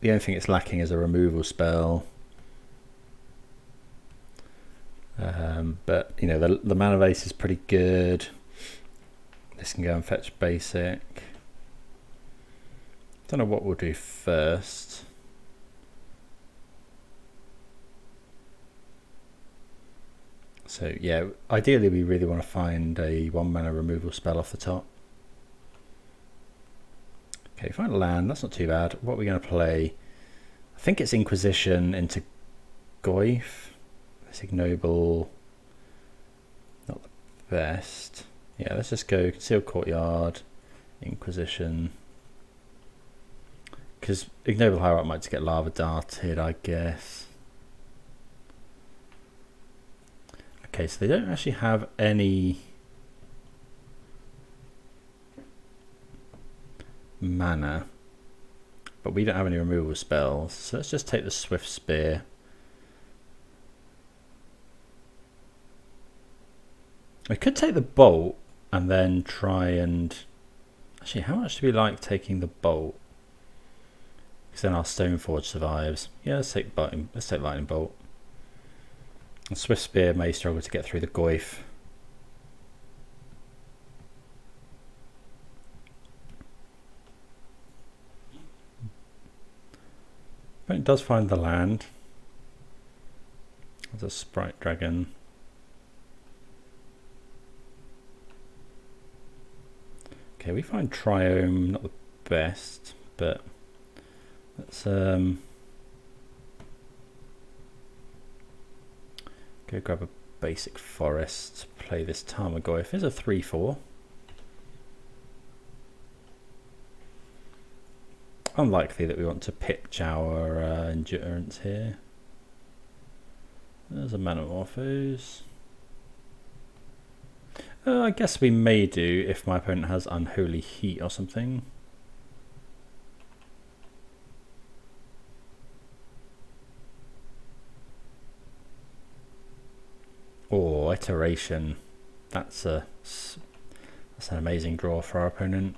[SPEAKER 1] only thing it's lacking is a removal spell. But you know, the mana base is pretty good. This can go and fetch basic. Don't know what we'll do first. So yeah, ideally we really want to find a 1 mana removal spell off the top. Okay, find a land, that's not too bad. What are we going to play? I think it's Inquisition into Goyf. It's ignoble, not the best. Yeah, let's just go Concealed Courtyard, Inquisition. Because ignoble Hierarch might just get Lava Darted, I guess. Okay, so they don't actually have any mana, but we don't have any removal spells. So let's just take the Swift Spear. We could take the bolt and then try and... Actually, how much do we like taking the bolt? Because then our Stoneforge survives. Yeah, let's take Lightning Bolt. And Swift Spear may struggle to get through the Goyf. Opponent does find the land. There's a Sprite Dragon. Okay, we find Triome not the best, but let's go grab a basic forest, play this Tarmogoyf. Here's a 3/4. Unlikely that we want to pitch our endurance here. There's a Manamorphose. I guess we may do if my opponent has Unholy Heat or something. Or Iteration. That's an amazing draw for our opponent.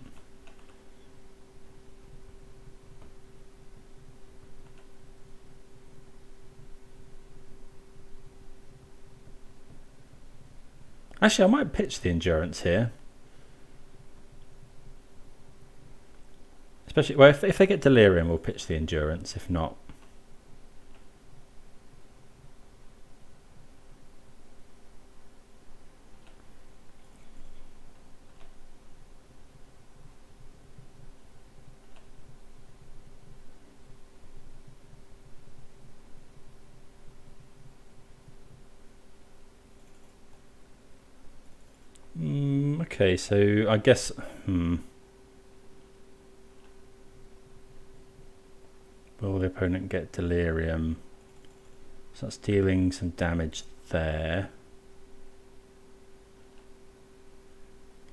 [SPEAKER 1] Actually, I might pitch the endurance here. Especially, well, if they get Delirium, we'll pitch the endurance. If not, okay, so I guess will the opponent get Delirium? So that's dealing some damage there.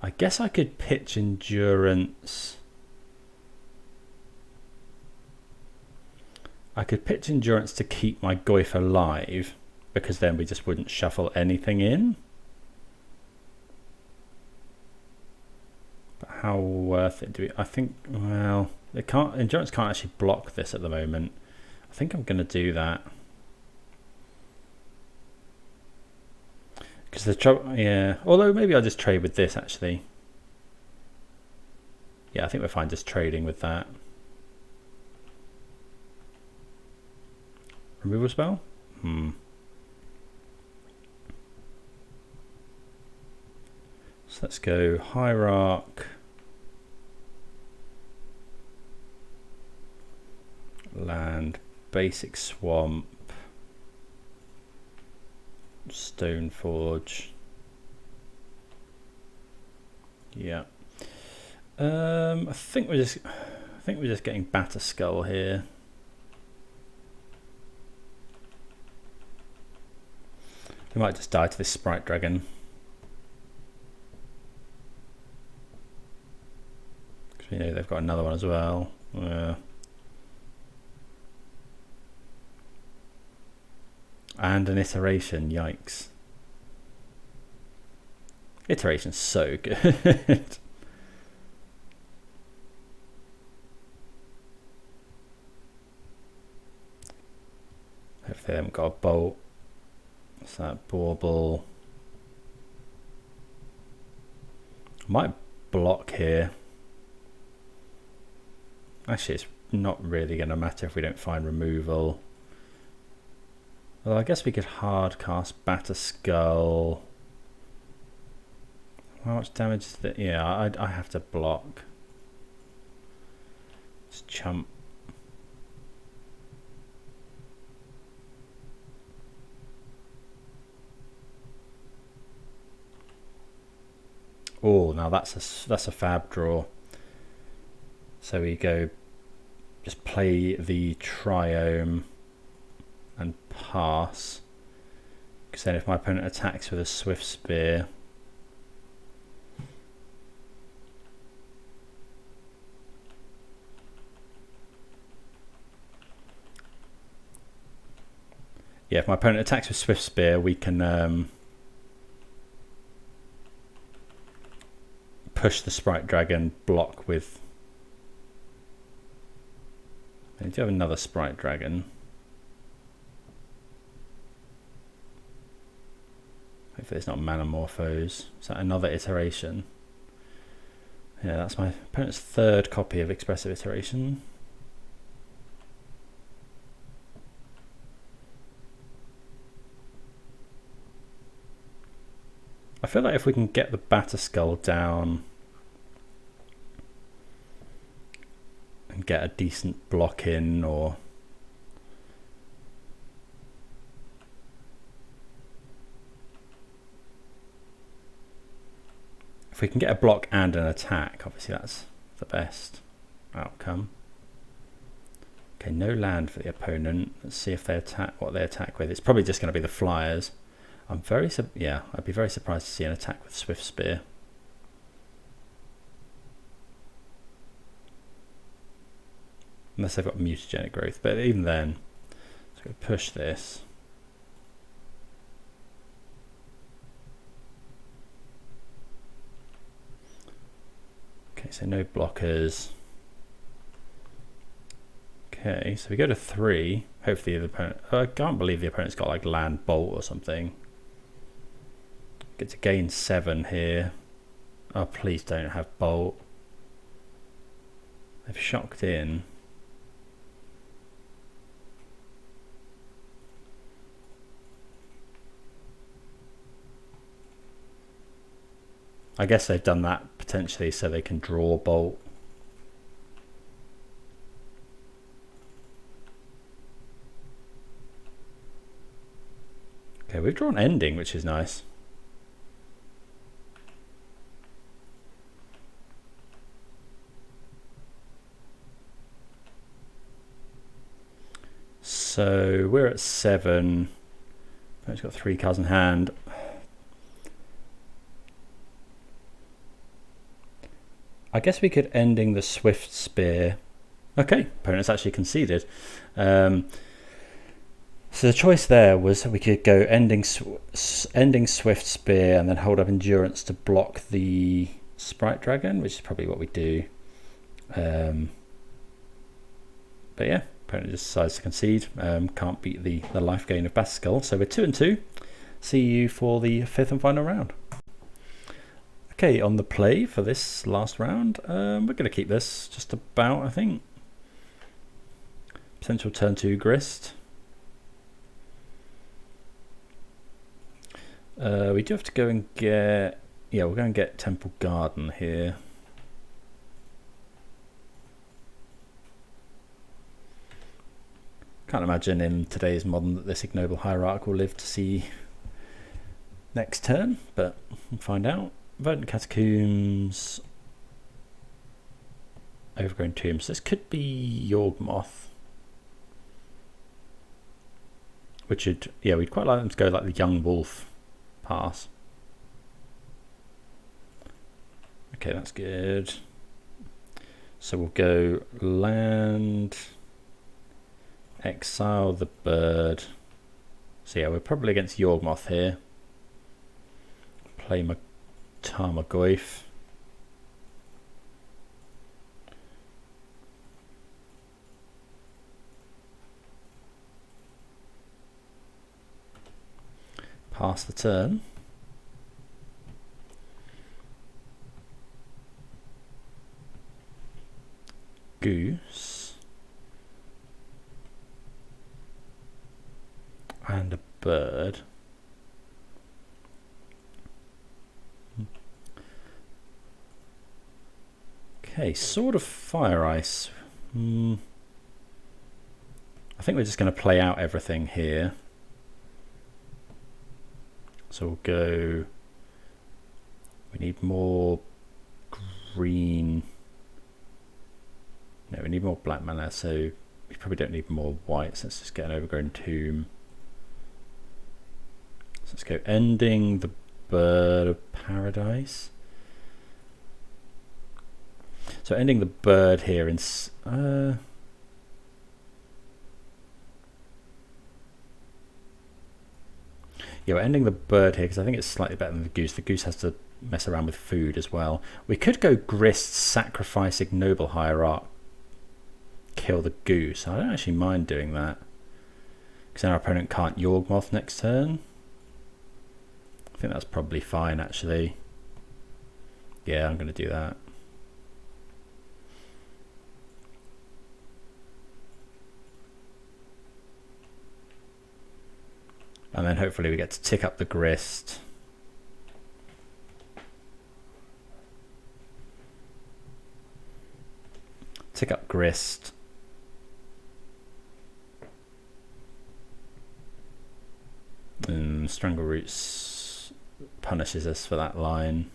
[SPEAKER 1] I guess I could pitch Endurance. I could pitch Endurance to keep my Goyf alive, because then we just wouldn't shuffle anything in. But how worth it do we? I think, well, it can't. Endurance can't actually block this at the moment. I think I'm going to do that. Because the trouble, yeah. Although maybe I'll just trade with this actually. Yeah, I think we're fine just trading with that. Removal spell? So let's go Hierarch. Land, basic swamp. Stoneforge. Yeah. I think we're just getting Batterskull here. We might just die to this Sprite Dragon. Because we know they've got another one as well. And an Iteration, yikes. Iteration's so good. Hopefully they haven't got a bolt. What's that? Bauble. Might block here. Actually, it's not really going to matter if we don't find removal. Well, I guess we could hard cast Batterskull. How much damage is that? Yeah, I have to block. Just chump. Oh, now that's a fab draw. So we go, just play the Triome and pass. Because then if my opponent attacks with a Swift Spear, yeah, if my opponent attacks with Swift Spear, we can push the Sprite Dragon, block with. I do have another Sprite Dragon. Hopefully it's not Manamorphose. Is that another Iteration? Yeah, that's my opponent's third copy of Expressive Iteration. feel like if we can get the Batterskull down and get a decent block in, or if we can get a block and an attack, obviously that's the best outcome. Okay, no land for the opponent. Let's see if they attack, what they attack with. It's probably just going to be the flyers. I'd be very surprised to see an attack with Swift Spear. Unless they've got mutagenic growth, but even then, let's go push this. Okay, so no blockers. Okay, so we go to 3. Hopefully the opponent... I can't believe the opponent's got like land bolt or something. Get to gain 7 here. Oh, please don't have bolt. They've shocked in. I guess they've done that potentially so they can draw bolt. Okay, we've drawn ending, which is nice. So we're at 7. It's got 3 cards in hand. I guess we could ending the Swift Spear. Okay, opponent's actually conceded. So the choice there was we could go ending Swift Spear and then hold up Endurance to block the Sprite Dragon, which is probably what we do. But yeah, opponent just decides to concede. Can't beat the life gain of Batterskull. So we're 2-2. See you for the 5th and final round. Okay, on the play for this last round, we're going to keep this just about, I think. Potential turn 2 Grist. We do have to go and get... Yeah, we'll go and get Temple Garden here. Can't imagine in today's modern that this ignoble hierarch will live to see next turn, but we'll find out. Verdant Catacombs, Overgrown Tombs. This could be Yawgmoth, which would, yeah, we'd quite like them to go like the Young Wolf pass. Okay, that's good. So we'll go land, exile the bird. So yeah, we're probably against Yawgmoth here. Play my Tarmogoyf. Pass the turn. Goose. And a bird. Okay, Sword of Fire Ice. I think we're just going to play out everything here. So we'll go... We need more green. No, we need more black mana, so we probably don't need more white. So let's just get an Overgrown Tomb. So let's go ending the Bird of Paradise. So ending the bird here in... yeah, we're ending the bird here because I think it's slightly better than the goose. The goose has to mess around with food as well. We could go Grist, sacrifice Ignoble Hierarch, kill the goose. I don't actually mind doing that because then our opponent can't Yawgmoth next turn. I think that's probably fine actually. Yeah, I'm going to do that. And then hopefully we get to tick up the Grist. Tick up Grist. Strangle Roots punishes us for that line.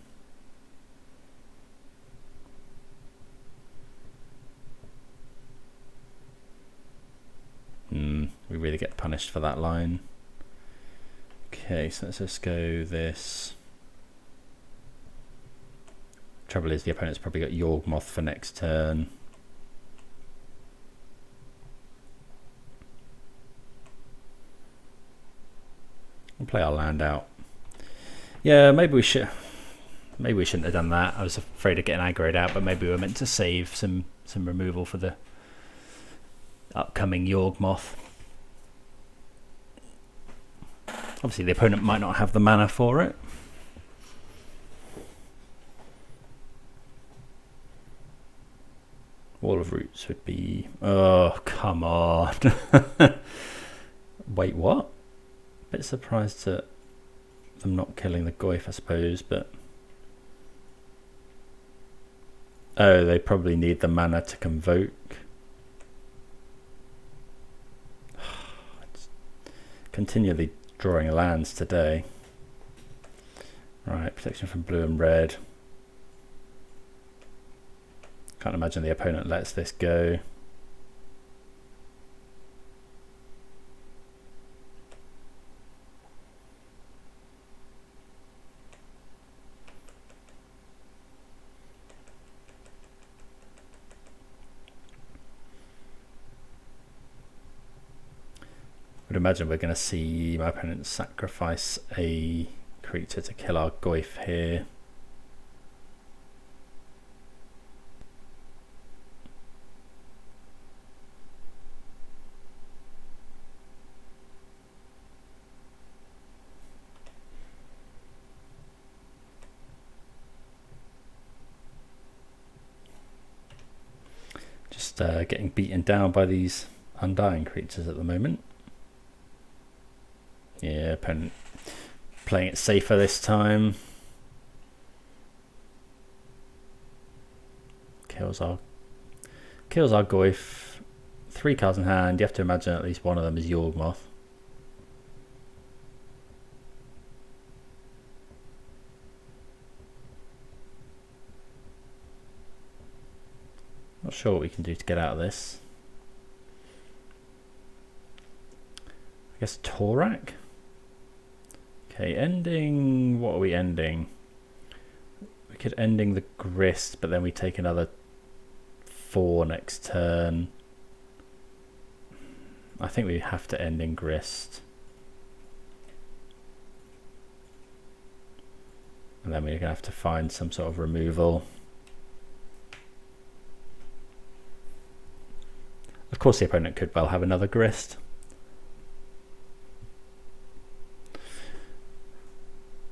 [SPEAKER 1] We really get punished for that line. Okay, so let's just go this. Trouble is the opponent's probably got Yawgmoth for next turn. We'll play our land out. Yeah, maybe we shouldn't have done that. I was afraid of getting aggroed out, but maybe we were meant to save some removal for the upcoming Yawgmoth. Obviously the opponent might not have the mana for it. Wall of Roots would be... Oh, come on. Wait, what? Bit surprised at them not killing the Goyf, I suppose, but... Oh, they probably need the mana to convoke. It's continually drawing lands today. Right, protection from blue and red. Can't imagine the opponent lets this go. Would imagine we're going to see my opponent sacrifice a creature to kill our Goyf here. Just getting beaten down by these undying creatures at the moment. Yeah, opponent playing it safer this time. Kills our Goyf. 3 cards in hand. You have to imagine at least one of them is Yawgmoth. Not sure what we can do to get out of this. I guess Torak. Okay, ending. What are we ending? We could ending the Grist, but then we take another 4 next turn. I think we have to end in Grist. And then we're going to have to find some sort of removal. Of course, the opponent could well have another Grist.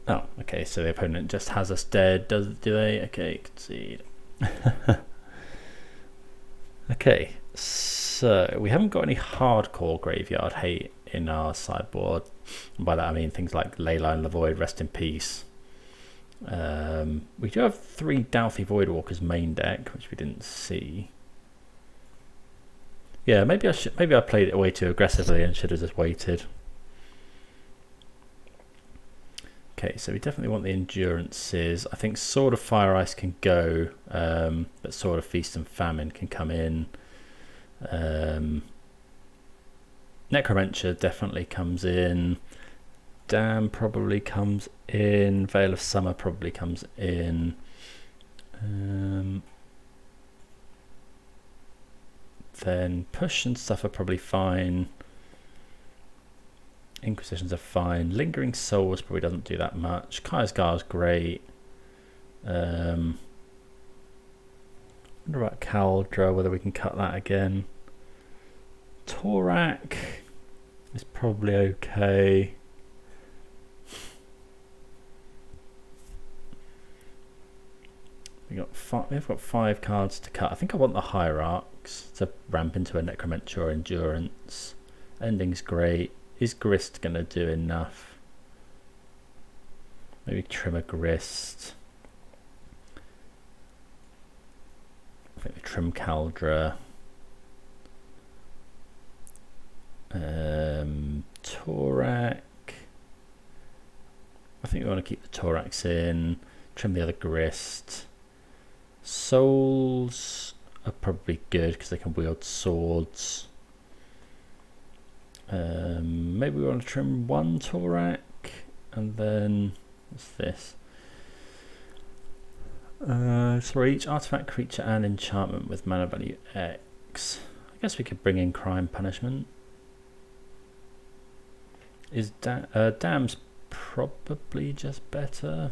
[SPEAKER 1] Oh, okay, so the opponent just has us dead, do they? Okay, concede. Okay, so we haven't got any hardcore graveyard hate in our sideboard. And by that I mean things like Leyline, Lavoid, Rest in Peace. We do have 3 Douthie Voidwalkers main deck, which we didn't see. Yeah, maybe I played it way too aggressively and should have just waited. Okay, so we definitely want the endurances. I think Sword of Fire Ice can go, but Sword of Feast and Famine can come in. Necromancer definitely comes in. Dam probably comes in. Veil of Summer probably comes in. Then Push and stuff are probably fine. Inquisitions are fine. Lingering Souls probably doesn't do that much. Kaisgar's great. Wonder about Caldra, whether we can cut that again. Torak is probably okay. We've got 5 cards to cut. I think I want the Hierarchs to ramp into a Necromancer or Endurance. Ending's great. Is Grist going to do enough? Maybe trim a Grist. I think we trim Caldra. Torak. I think we want to keep the Torax in. Trim the other Grist. Souls are probably good because they can wield swords. Maybe we want to trim one Torak, and then what's this? So each artifact, creature, and enchantment with mana value X. I guess we could bring in crime punishment. Is dam's probably just better.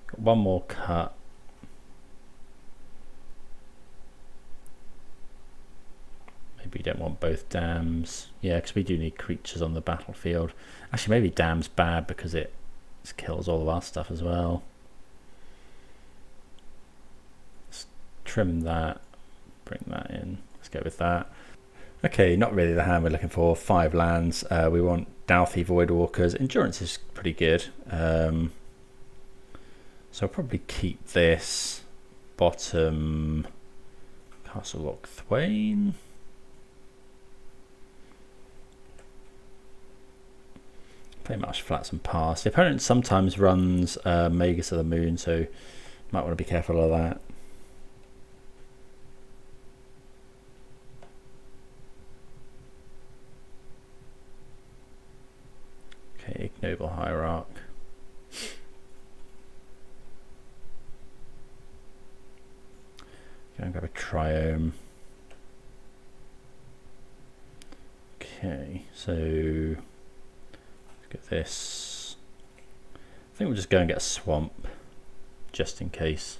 [SPEAKER 1] Got one more cut. Maybe we don't want both dams. Yeah, because we do need creatures on the battlefield. Actually, maybe dam's bad because it kills all of our stuff as well. Let's trim that. Bring that in. Let's go with that. Okay, not really the hand we're looking for. 5 lands. We want Dauthi Voidwalkers. Endurance is pretty good. So I'll probably keep this. Bottom Castle Lock Thwain. Play much flats and pass. The opponent sometimes runs Magus of the Moon, so might want to be careful of that. Okay, Ignoble Hierarch. Go and grab a Triome. Okay, so let's get this. I think we'll just go and get a Swamp, just in case.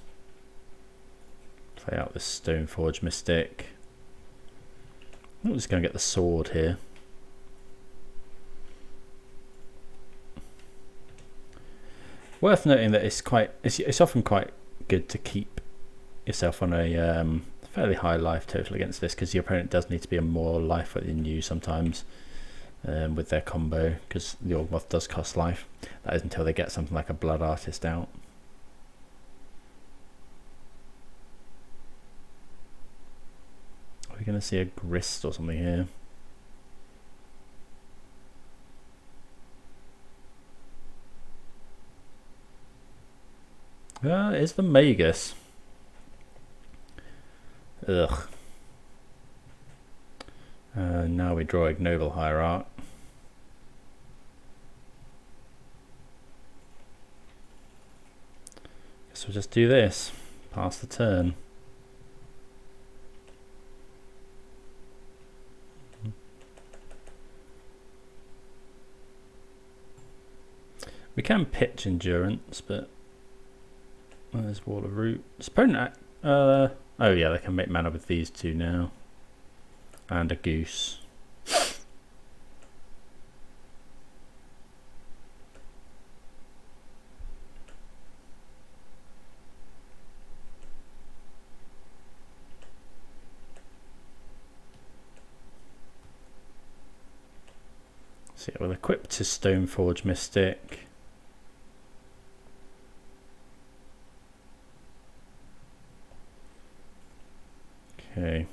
[SPEAKER 1] Play out this Stoneforge Mystic. We'll just go and get the sword here. Worth noting that it's often quite good to keep yourself on a fairly high life total against this, because your opponent does need to be a more life than you sometimes with their combo, because the Yawgmoth does cost life. That is until they get something like a Blood Artist out. Are we going to see a Grist or something here? Is the Magus. Ugh. Now we draw Ignoble Hierarch. Guess we'll just do this. Pass the turn. We can pitch Endurance, but there's Wall of Roots. Opponent, oh yeah, they can make mana with these two now. And a Goose. So yeah, we'll equip to Stoneforge Mystic. Okay.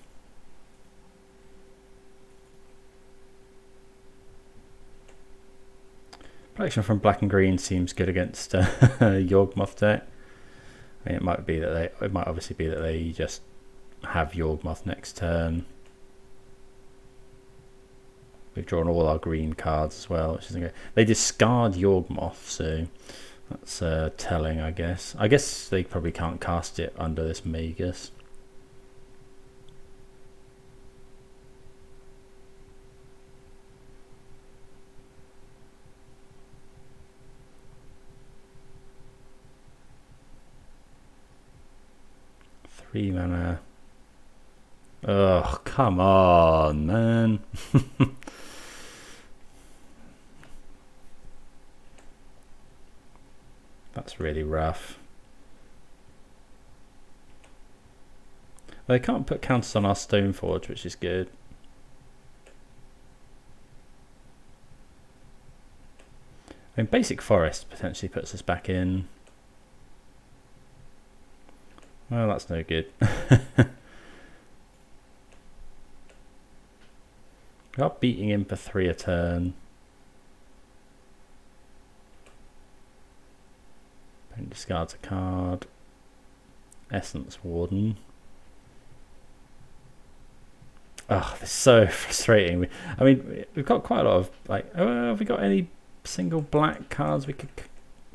[SPEAKER 1] Protection from black and green seems good against Yawgmoth deck. I mean, it might obviously be that they just have Yawgmoth next turn. We've drawn all our green cards as well, which isn't good. They discard Yawgmoth, so that's telling, I guess. I guess they probably can't cast it under this Magus. Three mana. Oh, come on, man. That's really rough. They can't put counters on our Stoneforge, which is good. I mean, Basic Forest potentially puts us back in. Well, that's no good. Got beating him for 3 a turn. Opponent discards a card. Essence Warden. Oh, this is so frustrating. I mean, we've got quite a lot of, like, oh, have we got any single black cards we could...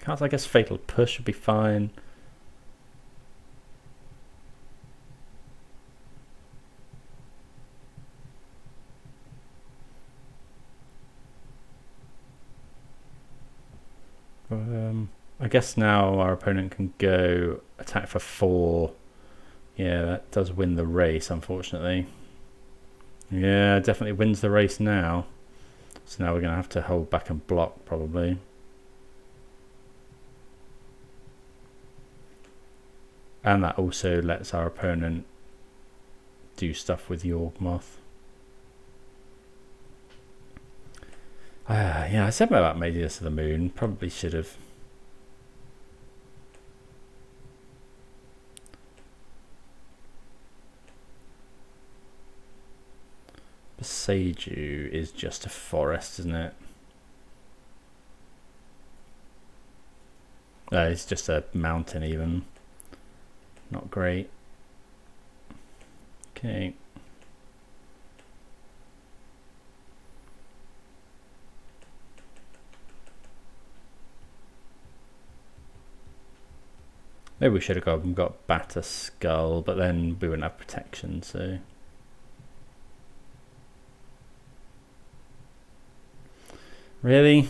[SPEAKER 1] Cards, I guess Fatal Push would be fine. I guess now our opponent can go attack for 4. Yeah, that does win the race, unfortunately. Yeah, definitely wins the race now. So now we're going to have to hold back and block, probably. And that also lets our opponent do stuff with Yawgmoth. Yeah, I said about Magus of the Moon. Probably should have. Seiju is just a forest, isn't it? It's just a mountain even. Not great. Okay. Maybe we should have got Batter Skull, but then we wouldn't have protection, so... Really?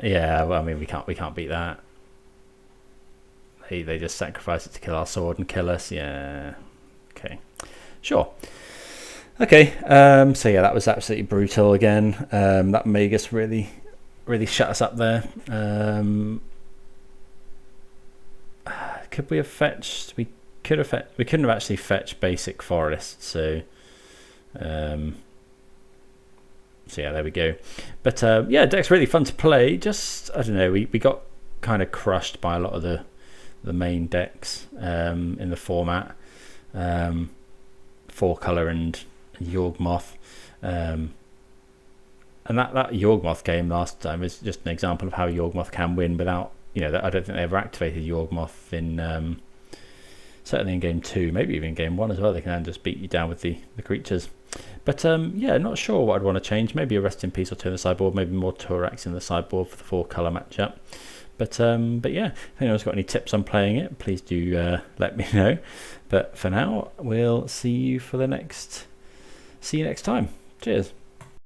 [SPEAKER 1] Yeah, well, I mean, we can't beat that. They just sacrifice it to kill our sword and kill us. Yeah. Okay. Sure. Okay. So yeah, that was absolutely brutal again. That Magus really shut us up there. Could we have fetched? We could have. We couldn't have actually fetched basic forest. So. So yeah, there we go. But yeah, deck's really fun to play. Just I don't know, we got kind of crushed by a lot of the main decks in the format. 4-color and Yawgmoth. And that Yawgmoth game last time is just an example of how Yawgmoth can win without, I don't think they ever activated Yawgmoth in certainly in game 2, maybe even in game 1 as well. They can just beat you down with the creatures. But yeah, not sure what I'd want to change. Maybe a Rest in Peace or 2 in the sideboard. Maybe more Torax in the sideboard for the 4-color matchup. But yeah, if anyone's got any tips on playing it, please do let me know. But for now, we'll see you next time. Cheers.